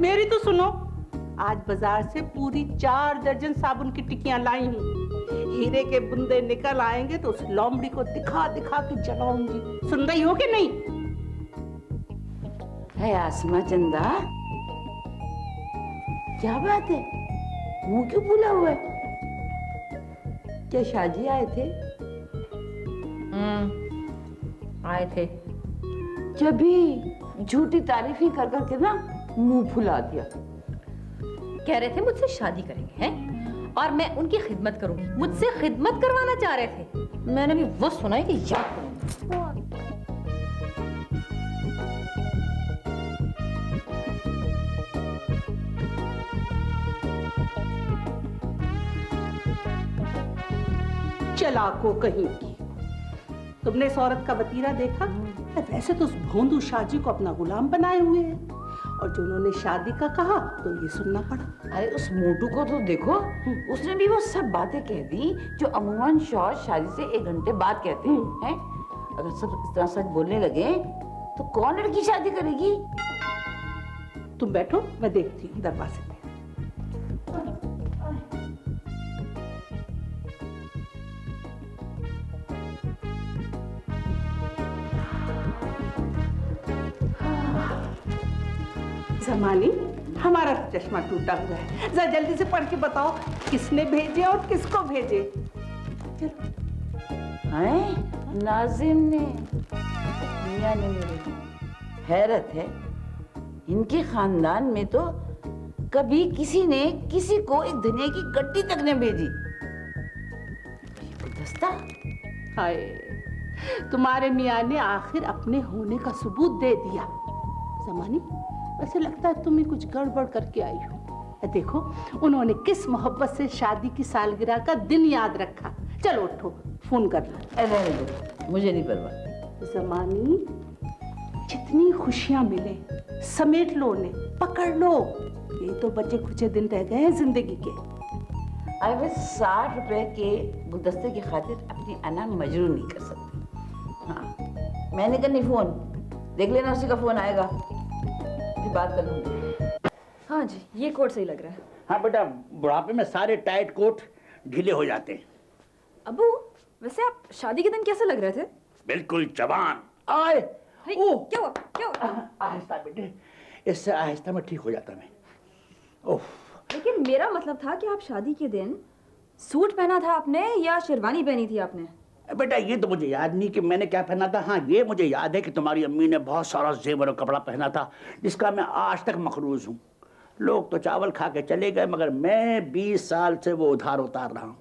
मेरी तो सुनो, आज बाजार से पूरी 4 दर्जन साबुन की टिक्कियां लाई हूँ। हीरे के बुंदे निकल आएंगे तो उस लोमड़ी को दिखा दिखा के जलाऊंगी। सुन रही हो कि नहीं? है आसमा चंदा, क्या बात है? मुंह क्यों फूला हुआ है? क्या शादी आए थे? आए थे। जब भी झूठी तारीफें कर करके ना मुंह फुला दिया। कह रहे थे मुझसे शादी करेंगे हैं और मैं उनकी खिदमत करूंगी। मुझसे खिदमत करवाना चाह रहे थे। मैंने भी वो सुना है कि याद करूंगी। चलाको कहीं की। तुमने इस औरत का वतीरा देखा? वैसे तो उस भोंदू शाहजी को अपना गुलाम बनाए हुए हैं, और जो उन्होंने शादी का कहा तो ये सुनना पड़ा। अरे उस मोटू को तो देखो, उसने भी वो सब बातें कह दी जो अमूमन शौहर शादी से 1 घंटे बाद कहते हैं। अगर सब इस तरह सच बोलने लगे तो कौन लड़की शादी करेगी? तुम बैठो, मैं देखती हूँ दरवाजे पे। जमानी, हमारा तो चश्मा टूटा हुआ है। जरा जल्दी से पढ़ के बताओ किसने भेजे और किसको भेजे। चलो। हैं? नाजिम ने, मियां ने मेरे। हैरत है, इनके खानदान में तो कभी किसी ने किसी को एक धनिया की गड्डी तक ने भेजी। गुलदस्ता। हाय, तुम्हारे मियां ने आखिर अपने होने का सबूत दे दिया। जमानी, वैसे लगता है तुम ही कुछ गड़बड़ करके आई हो। देखो, उन्होंने किस मोहब्बत से शादी की सालगिरह का दिन याद रखा। चलो उठो, फोन कर लो। रहने दो, मुझे नहीं परवाह। जमानी, जितनी खुशियां मिले समेट लो उन्हें, पकड़ लो। ये तो बचे खुचे दिन रह गए हैं जिंदगी के। अरे मैं 60 रुपए के गुलदस्ते की खातिर अपनी अना मजरूर नहीं कर सकती। हाँ, मैंने करनी फोन, देख लेना उसी का फोन आएगा, फिर बात कर लूंगी। हाँ जी, ये कोट सही लग रहा है। हाँ बेटा, बुढ़ापे में सारे टाइट कोट ढीले हो जाते हैं। अबू, वैसे आप शादी के दिन कैसे लग रहे थे? बिल्कुल जवान। आए, ओह, क्या हुआ? क्या हुआ? आहिस्ता बेटे, इससे आहिस्ता में ठीक हो जाता मैं। ओह, लेकिन मेरा मतलब था कि आप शादी के दिन सूट पहना था आपने या शेरवानी पहनी थी आपने? बेटा ये तो मुझे याद नहीं कि मैंने क्या पहना था। हाँ, ये मुझे याद है कि तुम्हारी अम्मी ने बहुत सारा जेवर और कपड़ा पहना था जिसका मैं आज तक मखरूज हूँ। लोग तो चावल खा के चले गए, मगर मैं 20 साल से वो उधार उतार रहा हूँ।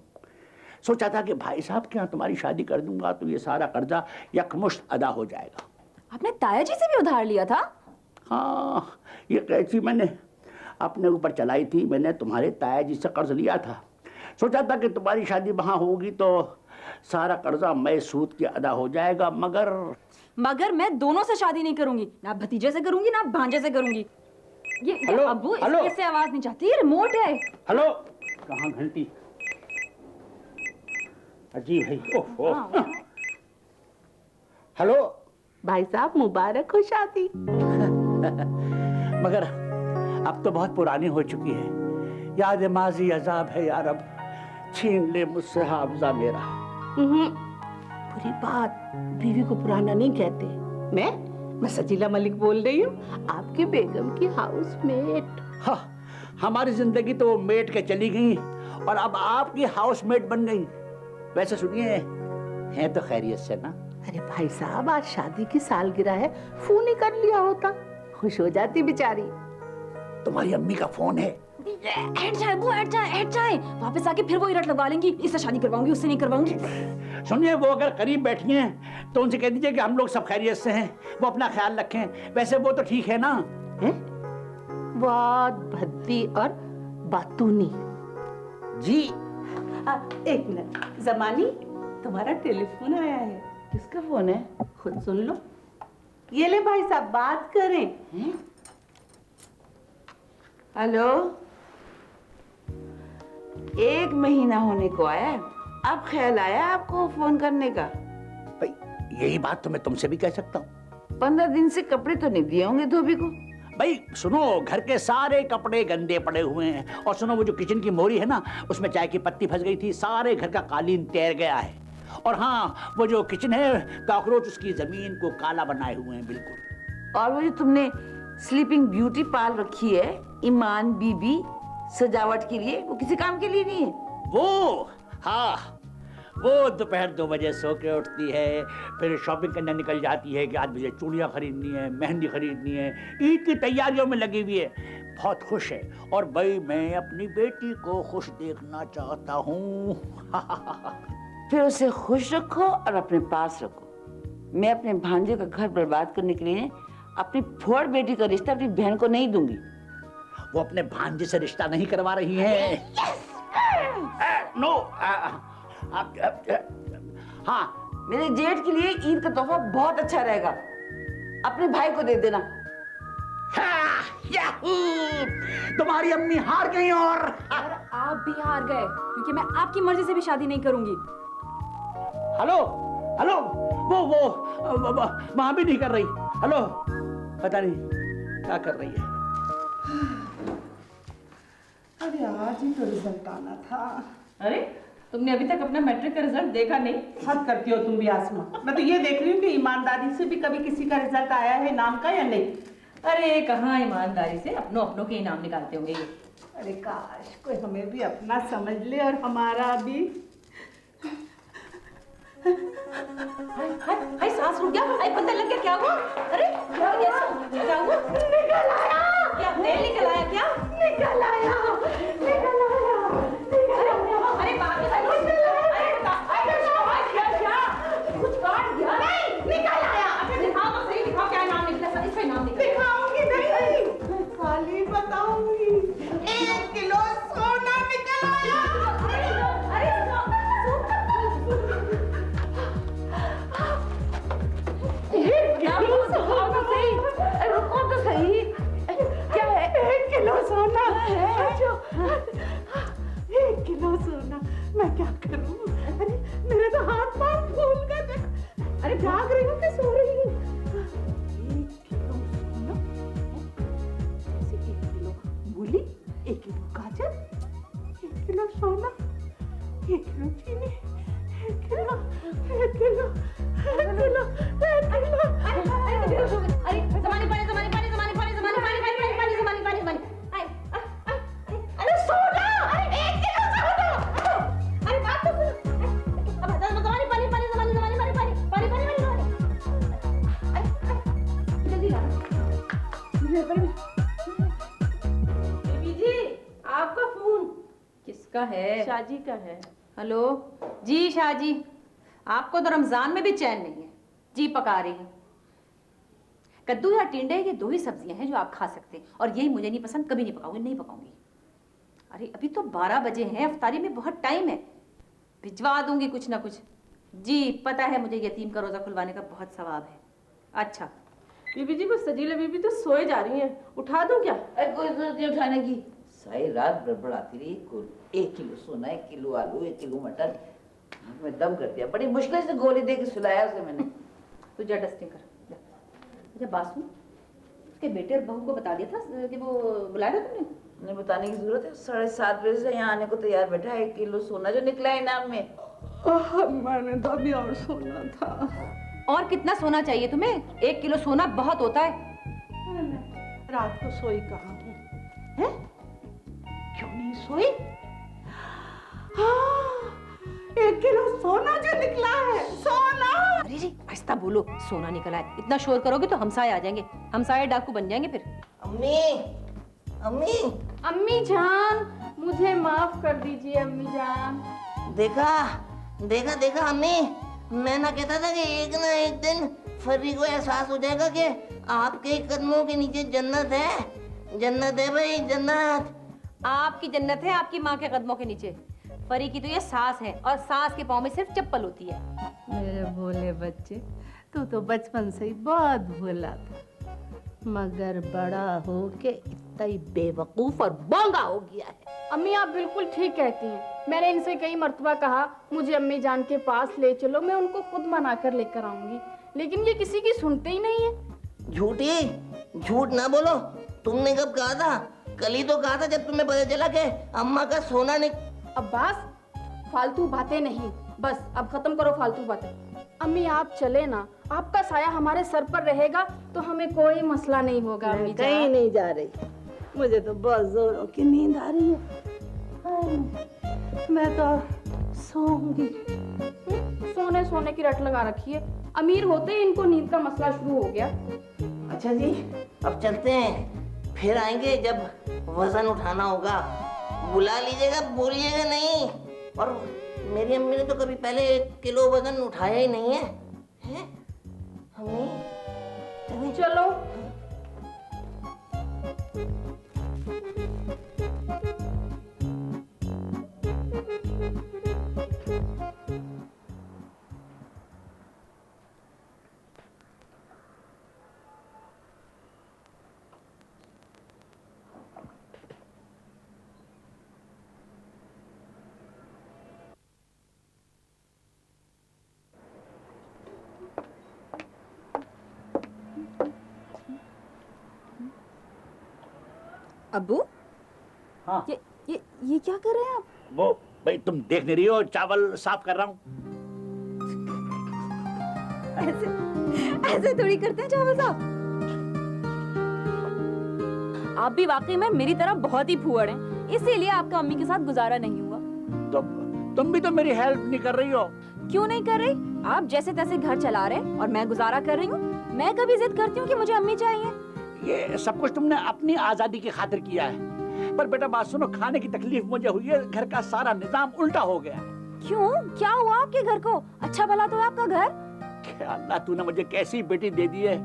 सोचा था कि भाई साहब के यहाँ तुम्हारी शादी कर दूंगा तो ये सारा कर्जा यकमुश्त अदा हो जाएगा। आपने ताया जी से भी उधार लिया था? हाँ, ये कैची मैंने अपने ऊपर चलाई थी। मैंने तुम्हारे ताया जी से कर्ज लिया था। सोचा था कि तुम्हारी शादी वहाँ होगी तो सारा कर्जा मैं सूद के अदा हो जाएगा, मगर मैं दोनों से शादी नहीं करूंगी, ना भतीजे से करूंगी ना भांजे से करूंगी। ये अब्बू, इससे आवाज नहीं चाहती, रिमोट है। हेलो, कहाँ घंटी? अजीब है। ओह, हेलो भाई साहब, मुबारक हो शादी। मगर अब तो बहुत पुरानी हो चुकी है। याद माजी अजाब है यार, अब छीन ले मुझसे हाफजा मेरा। बुरी बात, बीवी को पुराना नहीं कहते। मैं सजीला मलिक बोल रही हूँ, आपके बेगम की हाउसमेट। हाँ, हमारी जिंदगी तो मेट के चली गई और अब आपकी हाउसमेट बन गई। वैसे सुनिए, हैं तो खैरियत से ना? अरे भाई साहब, आज शादी की सालगिरह है, फोन ही कर लिया होता, खुश हो जाती बेचारी। तुम्हारी अम्मी का फोन है। हट जाए वो, हट जाए। वापस आके फिर वो इरट लगवा लेंगी, इससे शादी करवाऊंगी, उससे नहीं करवाऊंगी। सुनिए, वो अगर करीब बैठी हैं तो उनसे कह दीजिए कि हम लोग सब खैरियत से हैं, वो अपना ख्याल रखें। वैसे वो तो ठीक है ना? है? बहुत भद्दी और बातूनी। जी, एक मिनट जमानी, तुम्हारा टेलीफोन आया है। किसका फोन है? खुद सुन लो। ये ले भाई साहब, बात करें। हेलो, 1 महीना होने को आया है, अब ख्याल आया आपको फोन करने का? भाई यही बात तो मैं तुमसे भी कह सकता हूँ। 15 दिन से कपड़े तो नहीं दिए होंगे धोबी को। भाई सुनो, घर के सारे कपड़े गंदे पड़े हुए हैं। और सुनो, वो जो किचन की मोरी है ना, उसमें चाय की पत्ती फंस गई थी, सारे घर का कालीन तैर गया है। और हाँ, वो जो किचन है, कॉकरोच उसकी जमीन को काला बनाए हुए हैं बिल्कुल। और वो जो तुमने स्लीपिंग ब्यूटी पाल रखी है, ईमान बीबी, सजावट के लिए, वो किसी काम के लिए नहीं है? वो हाँ, वो दोपहर 2 बजे सो के उठती है, फिर शॉपिंग करने निकल जाती है कि आज मुझे चूड़ियाँ खरीदनी है, मेहंदी खरीदनी है, ईद की तैयारियों में लगी हुई है, बहुत खुश है। और भाई मैं अपनी बेटी को खुश देखना चाहता हूँ। फिर उसे खुश रखो और अपने पास रखो। मैं अपने भांजे का घर बर्बाद करने के लिए अपनी फोड़ बेटी का रिश्ता अपनी बहन को नहीं दूंगी। वो अपने भांजे से रिश्ता नहीं करवा रही है। नो, हाँ, मेरे जेठ के लिए ईद का तोहफा बहुत अच्छा रहेगा, अपने भाई को दे देना। हाँ, याहू! तुम्हारी अम्मी हार गई और आप भी हार गए, क्योंकि मैं आपकी मर्जी से भी शादी नहीं करूंगी। हेलो हेलो, वो वहां भी नहीं कर रही। हेलो, पता नहीं क्या कर रही है। अरे आज ही तो रिजल्ट आना था। अरे तुमने अभी तक अपना मैट्रिक का रिजल्ट देखा नहीं? हद करती हो तुम भी आसमा। मैं तो ये देख रही हूँ कि ईमानदारी से भी कभी किसी का रिजल्ट आया है नाम का या नहीं। अरे कहाँ ईमानदारी से, अपनों के इनाम निकालते होंगे ये। अरे काश कोई हमें भी अपना समझ ले और हमारा भी। हाय सांस रुक गया, हाय बंदा लग गया, क्या हुआ? अरे क्या हुआ? निकल आया। क्या तेल निकल आया? क्या निकल आया? निकल आया। अरे बाप रे, कुछ काट गया? नहीं, निकल आया। अच्छा दिखाओ तो सही, दिखाओ क्या नाम निकला, इसका नाम निकला। दिखाऊंगी नहीं, मैं खाली बताऊंगी। 1 किलो सोना निकल आया। अरे रुको तो सही, क्या है? 1 किलो सोना है। 1 किलो सोना, मैं क्या करूं? अरे मेरे तो हाथ पांव फूल गए। अरे जाग रही हूँ कि सो रही हूँ? 1 किलो सोना, ऐसे 1 किलो मूली, 1 किलो गाजर, 1 किलो सोना, 1 किलो चीनी, 1 किलो, 1 किलो, 1 किलो, 1 किलो। अरे ज़मानी पानी। अरे सोना, अरे 1 किलो सोना। अरे बात तो सुनो। अब ज़मानी पानी। जल्दी ला। बेबी जी, आपका फोन। किसका है? शाजी का है। हेलो जी शाजी, आपको तो रमजान में भी चैन नहीं है। जी पका रही हूँ। कद्दू या टिंडे, ये 2 ही सब्जियां हैं जो आप खा सकते हैं, और यही मुझे नहीं पसंद, कभी नहीं पकाऊंगी। अरे अभी तो 12 बजे हैं, अफ्तारी में बहुत टाइम है, भिजवा दूंगी कुछ ना कुछ। जी पता है मुझे, यतीम का रोजा खुलवाने का बहुत सवाब है। अच्छा बीबी जी, वो सजीला बीबी तो सोए जा रही हैं, उठा दूं क्या? कोई जरूरत नहीं उठाने की, सारी रात बड़बड़ाती रही। 1 किलो सोना, 1 किलो आलू, 1 किलो मटर, मैं दम कर दिया। बड़ी मुश्किल से गोली दे के सुलाया उसे मैंने। तू जा डस्टिंग कर। अच्छा बात सुन, उसके बेटे और बहू को बता दिया था कि वो बुलाया था तुमने? नहीं बताने की जरूरत है, 7:30 बजे से यहाँ आने को तैयार बैठा है। 1 किलो सोना जो निकला है इनाम में। मैंने तो अभी और सोना था। और कितना सोना चाहिए तुम्हें? 1 किलो सोना बहुत होता है। रात को सोई कहाँ हूँ? हैं? क्यों नहीं सोई? हाँ, 1 किलो सोना जो निकला है, सोना। अरे जी आहिस्ता बोलो, सोना निकला है। इतना शोर करोगे तो हमसाए आ जाएंगे, हमसाए डाकू बन जाएंगे फिर। अम्मी, अम्मी, अम्मी जान, मुझे माफ कर दीजिए अम्मी जान। देखा अम्मी, मैं ना कहता था कि एक ना एक दिन फरी को एहसास हो जाएगा कि आपके कदमों के नीचे जन्नत है। जन्नत है भाई, जन्नत। आपकी जन्नत है आपकी माँ के कदमों के नीचे। परी की तो ये सास है और सास के पाँव में सिर्फ चप्पल होती है। मेरे भोले बच्चे, तू तो बचपन से ही बहुत भोला था, मगर बड़ा हो के इतना ही बेवकूफ और बोंगा हो गया है। अम्मी आप बिल्कुल ठीक कहती हैं। मैंने इनसे कई मर्तबा कहा मुझे अम्मी जान के पास ले चलो, मैं उनको खुद मना कर लेकर आऊंगी, लेकिन ये किसी की सुनते ही नहीं है। झूठी, झूठ ना बोलो। तुमने कब कहा था? कल ही तो कहा था जब तुम्हें पता चला कि अम्मा का सोना नहीं। अब्बास फालतू बातें नहीं, बस अब खत्म करो फालतू बातें। अम्मी आप चले ना, आपका साया हमारे सर पर रहेगा तो हमें कोई मसला नहीं होगा। अम्मी कहीं नहीं जा रही, मुझे तो बहुत जोरों की नींद आ रही है। मैं तो सोऊंगी। सोने सोने की रट लगा रखी है, अमीर होते ही इनको नींद का मसला शुरू हो गया। अच्छा जी, अब चलते हैं, फिर आएंगे जब वजन उठाना होगा। बुला लीजिएगा, बोलिएगा नहीं। और मेरी अम्मी ने तो कभी पहले 1 किलो वजन उठाया ही नहीं है, हैं? अम्मी चलो अब्बू, हाँ ये क्या कर रहे हैं आप? वो भाई तुम देख नहीं रही हो, चावल साफ कर रहा हूँ। ऐसे थोड़ी करते हैं चावल साहब। आप भी वाकई में मेरी तरह बहुत ही फूहड़ हैं, इसीलिए आपका अम्मी के साथ गुजारा नहीं हुआ। तो तुम भी तो मेरी हेल्प नहीं कर रही हो। क्यों नहीं कर रही? आप जैसे तैसे घर चला रहे और मैं गुजारा कर रही हूँ। मैं कभी जिद करती हूँ कि मुझे अम्मी चाहिए? ये सब कुछ तुमने अपनी आजादी की खातिर किया है, पर बेटा बात सुनो, खाने की तकलीफ मुझे हुई है, घर का सारा निजाम उल्टा हो गया। क्यों? क्या हुआ आपके घर को? अच्छा भला तो है आपका घर। क्या अल्लाह, तूने मुझे कैसी बेटी दे दी है,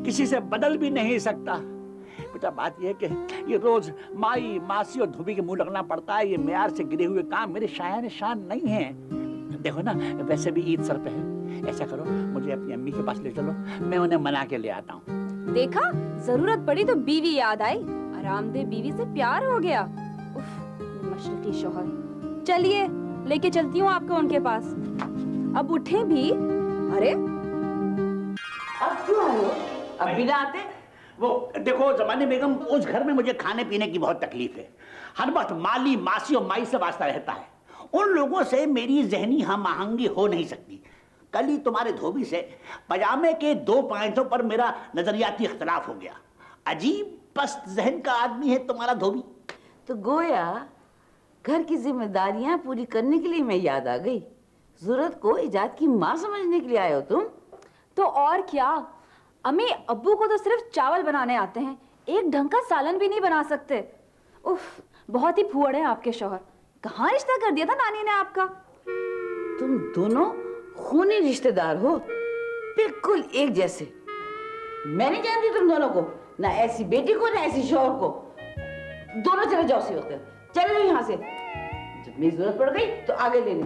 किसी से बदल भी नहीं सकता। बेटा बात यह है कि ये रोज माई मासी और धोबी के मुंह लगना पड़ता है, ये म्यार से गिरे हुए काम मेरे शायान शान नहीं है। देखो ना, वैसे भी ईद सर पे है, ऐसा करो मुझे अपनी अम्मी के पास ले चलो, मैं उन्हें मना के ले आता हूँ। देखा, जरूरत पड़ी तो बीवी याद आई, आरामदेह बीवी से प्यार हो गया। उफ, मशरकी शौहर। चलिए लेके चलती हूँ आपको उनके पास। अब उठे भी। अरे अब क्यों आए हो? अब बिना आते? वो देखो जमाने बेगम, उस घर में मुझे खाने पीने की बहुत तकलीफ है। हर वक्त माली मासी और माई से वास्ता रहता है। उन लोगों से मेरी जहनी हम आहंगी हो नहीं सकती। कल ही तुम्हारे धोबी से पजामे के 2 पॉइंटों पर मेरा नजरियाती इख्तलाफ हो गया। अजीब पस्त जहन का आदमी है तुम्हारा धोबी। तो गोया घर की जिम्मेदारियां पूरी करने के लिए मैं याद आ गई। जरूरत को इजाद की माँ समझने के लिए आए हो तुम? तो और क्या, अम्मी अब्बू को तो सिर्फ चावल बनाने आते हैं, एक ढंग का सालन भी नहीं बना सकते। उफ, बहुत ही फूहड़ है आपके शौहर। कहाँ रिश्ता कर दिया था नानी ने आपका? तुम दोनों खूनी रिश्तेदार हो, बिल्कुल एक जैसे। मैं नहीं जानती तुम दोनों को, ना ऐसी बेटी को ना ऐसी शौहर को। दोनों चले जाओ सी वक्त, चले जाओ यहाँ से। जब मेरी जरूरत पड़ गई तो आगे लेने।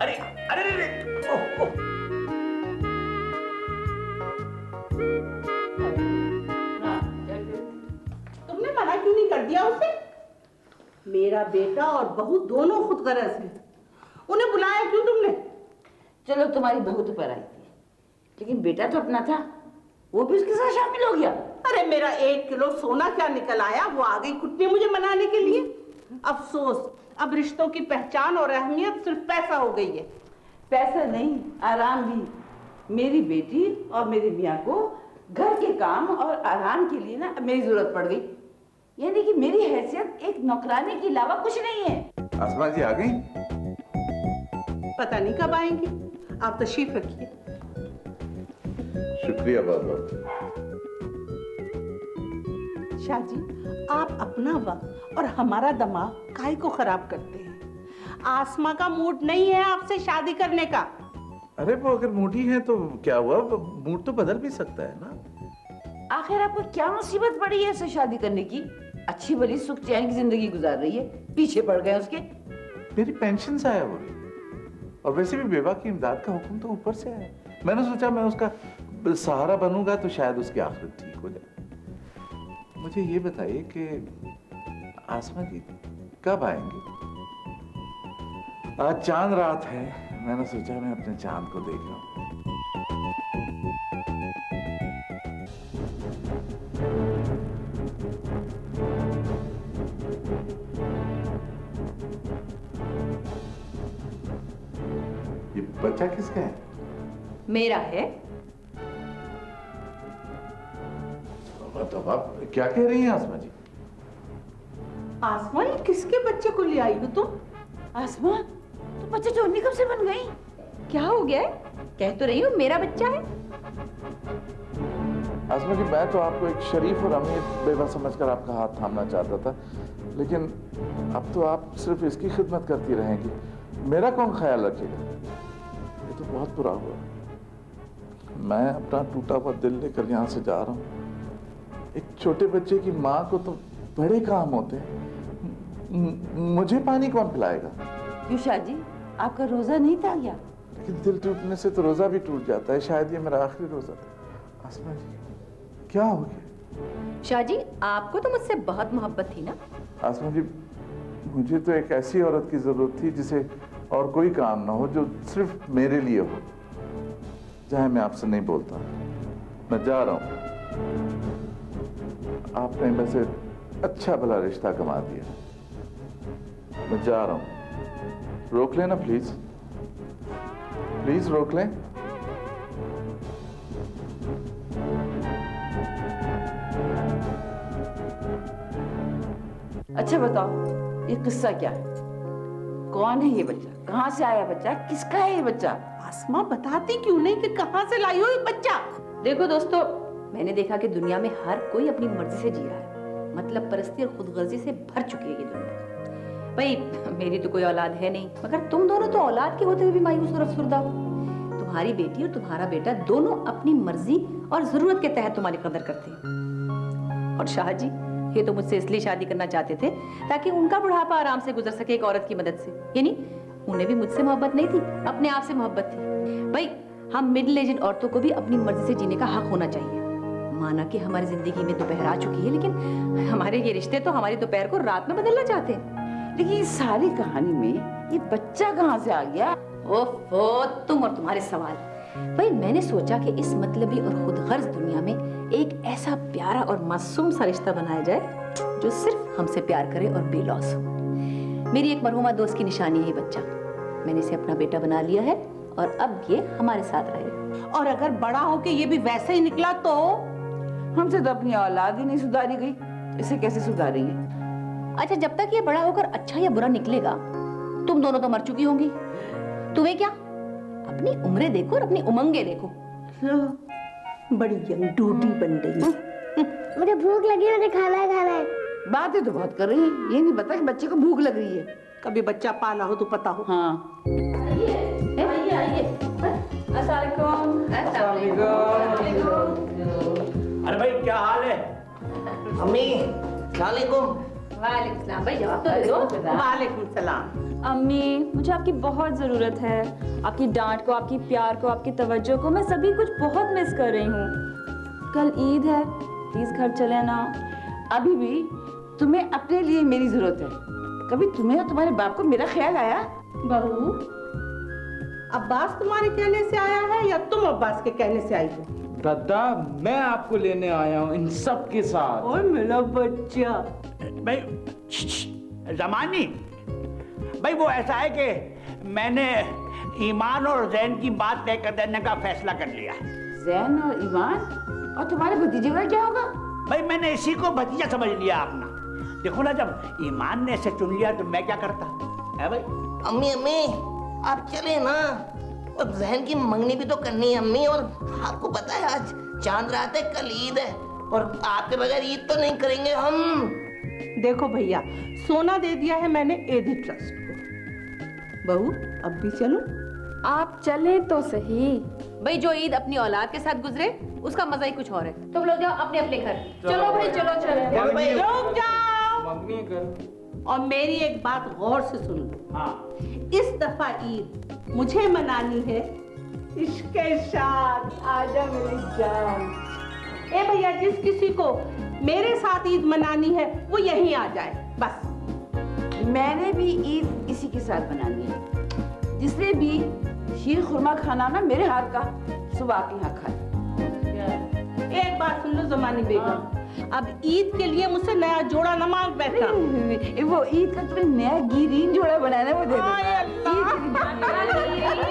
अरे अरे अरे, ओह, ओह। तुमने मना क्यों नहीं कर दिया उसे? मेरा बेटा और बहू दोनों खुदगर्ज हैं, उन्हें बुलाया क्यों तुमने? चलो तुम्हारी बहू तो पर आई थी, लेकिन बेटा तो अपना था, वो भी उसके साथ शामिल हो गया। अरे मेरा 1 किलो सोना क्या निकल आया, वो आ गई कुटनी मुझे मनाने के लिए। अफसोस, अब रिश्तों की पहचान और अहमियत सिर्फ पैसा हो गई है। पैसा नहीं, आराम भी। मेरी बेटी और मेरे मियाँ को घर के काम और आराम के लिए ना मेरी जरूरत पड़ गई। यानी कि मेरी हैसियत एक नौकरानी के अलावा कुछ नहीं है। आसमा जी आ गई? पता नहीं कब आएंगी, आप तशरीफ रखिए। शुक्रिया बहुत बहुत। शाह जी, आप अपना वक्त और हमारा दिमाग काहे को खराब करते हैं? आसमा का मूड नहीं है आपसे शादी करने का। अरे वो अगर मूडी है तो क्या हुआ, मूड तो बदल भी सकता है ना। आखिर आपको क्या मुसीबत पड़ी है इससे शादी करने की? अच्छी भली सुख चैन की जिंदगी गुजार रही है, पीछे पड़ गए उसके। मेरी पेंशन ज़ाया हो रही, और वैसे भी बेवा की इमदाद का हुक्म तो ऊपर से है। मैंने सोचा मैं उसका सहारा बनूंगा तो शायद उसकी आखिरत ठीक हो जाए। मुझे ये बताइए कि आसमा जी कब आएंगे? आज चांद रात है, मैंने सोचा मैं अपने चांद को देख लूं। ये बच्चा किसका है? मेरा है। मतलब आप क्या कह रही हैं आसमा जी? आसमा, ये किसके बच्चे को ले आई हो तुम? आसमा, तो बच्चे चोरनी कब से बन गई? क्या हो गया है? कह तो रही हूँ मेरा बच्चा है। आसमा जी, मैं तो आपको एक शरीफ और अमीर बेवा समझकर आपका हाथ थामना चाहता था, लेकिन अब तो आप सिर्फ इसकी खिदमत करती रहेंगी, मेरा कौन ख्याल रखेगा? ये तो बहुत बुरा हुआ। मैं अपना टूटा हुआ दिल लेकर यहाँ से जा रहा हूँ। एक छोटे बच्चे की माँ को तो बड़े काम होते हैं। मुझे पानी कौन पिलाएगा? क्यों शाह जी, आपका रोजा नहीं था क्या? लेकिन दिल टूटने से तो रोजा भी टूट जाता है। शायद ये मेरा आखिरी रोजा था। आसमा जी, क्या हो गया? शाह जी, आपको तो मुझसे बहुत मोहब्बत थी ना? आसमा जी, मुझे तो एक ऐसी औरत की जरूरत थी जिसे और कोई काम ना हो, जो सिर्फ मेरे लिए हो। चाहे मैं आपसे नहीं बोलता, मैं जा रहा हूं। आपने वैसे अच्छा भला रिश्ता कमा दिया, मैं जा रहा हूं। रोक लेना प्लीज, प्लीज रोक लें। अच्छा बताओ, ये किस्सा क्या है? कौन है ये बच्चा? कहाँ से आया बच्चा? किसका है ये बच्चा? आसमा, बताती क्यों नहीं कि कहाँ से लाई हो ये बच्चा? देखो दोस्तों, मैंने देखा कि दुनिया में हर कोई अपनी मर्जी से जी रहा है। मतलब परस्ती और खुदगर्जी से भर चुकी है ये दुनिया। भाई मेरी तो कोई औलाद है नहीं, मगर तुम दोनों तो औलाद के होते हुए भी मायूस और अफसुर्दा हो। तुम्हारी बेटी और तुम्हारा बेटा दोनों अपनी मर्जी और जरूरत के तहत तुम्हारी कदर करते हैं। और शाह जी, ये तो मुझसे इसलिए शादी करना चाहते थे ताकि उनका बुढ़ापा आराम से गुजर सके एक औरत की मदद से। यानी उन्हें भी मुझसे मोहब्बत नहीं थी, अपने आप से मोहब्बत थी। भाई हम मिडिल एजेड औरतों को भी अपनी मर्जी से जीने का हक होना चाहिए। माना कि हमारी जिंदगी में दोपहर आ चुकी है, लेकिन हमारे ये रिश्ते तो हमारी दोपहर को रात में बदलना चाहते हैं। लेकिन इस सारी कहानी में ये बच्चा कहाँ से आ गया? ओफो, तुम और तुम्हारे सवाल। भाई मैंने सोचा कि इस मतलबी और खुदगर्ज दुनिया में एक ऐसा प्यारा और मासूम सा रिश्ता बनाया जाए जो सिर्फ हमसे प्यार करे और बेलौस हो। मेरी एक मरहुमा दोस्त की निशानी है ये बच्चा। मैंने इसे अपना बेटा बना लिया है और अब ये हमारे साथ रहेगा। और अगर बड़ा होके ये भी वैसे ही निकला तो? हमसे तो अपनी औलाद ही नहीं सुधारी गई, इसे कैसे सुधारेंगे? अच्छा, जब तक ये बड़ा होकर अच्छा या बुरा निकलेगा, तुम दोनों तो मर चुकी होंगी। तुम्हें क्या, अपनी उम्रें देखो और अपनी उमंगे देखो। बड़ी यंग डूडी बन रही है। मुझे भूख लगी, मुझे खाना है। बातें तो बहुत कर रही है, ये नहीं पता कि बच्चे को भूख लग रही है। कभी बच्चा पाला हो तो पता हो। हाँ, अरे भाई क्या हाल है? अम्मी, सलाम। वालेकुम सलाम। भाई जवाब तो दे दो। वालेकुम सलाम। अम्मी, मुझे आपकी बहुत ज़रूरत है। आपकी डांट को, आपकी प्यार को, आपकी तवज्जो को मैं सभी कुछ बहुत मिस कर रही हूँ। कल ईद है, प्लीज़ घर चले ना। अभी भी तुम्हें अपने लिए मेरी जरूरत है। कभी तुम्हें और तुम्हारे बाप को मेरा ख्याल आया? बहू, अब्बास तुम्हारे कहने से आया है या तुम अब्बास के कहने से आई हो? दादा, मैं आपको लेने आया हूँ इन सब के साथ। ओए मेरा बच्चा। भाई जमानी, भाई वो ऐसा है कि मैंने ईमान और जैन की बात तय कर देने का फैसला कर लिया है। जैन और ईमान? और तुम्हारे भतीजे का क्या होगा? भाई मैंने इसी को भतीजा समझ लिया अपना। देखो ना, जब ईमान ने इसे चुन लिया तो मैं क्या करता है भाई? अम्मी, आप चले ना, और जहन की मंगनी भी तो करनी है अम्मी। और आपको पता है आज चांद रात है, कल ईद है, और आपके बगैर ईद तो नहीं करेंगे हम। देखो भैया, सोना दे दिया है मैंने एडी ट्रस्ट को। बहू, अब भी चलो? आप चले तो सही। भाई जो ईद अपनी औलाद के साथ गुजरे उसका मजा ही कुछ और है। तुम लोग जाओ अपने अपने घर। चलो भाई, चलो चलो। चलो भाई। रुक जाओ। मम्मी कर। और मेरी एक बात गौर से सुन लो। हाँ इस दफा ईद मुझे मनानी है। इश्क शाद आजा मेरी जान। ए भैया, जिस किसी को मेरे साथ ईद मनानी है वो यहीं आ जाए बस। मैंने भी ईद इसी के साथ बनानी है। जिसने भी शीर खुरमा खाना ना मेरे हाथ का, सुबह के यहाँ खाए। एक बात सुन लो जमानी बेगम, अब ईद के लिए मुझसे नया जोड़ा न मांग बैठना। वो ईद का तुम्हें नया गिरीन जोड़ा बनाना, वो दे हाय दो। अल्लाह।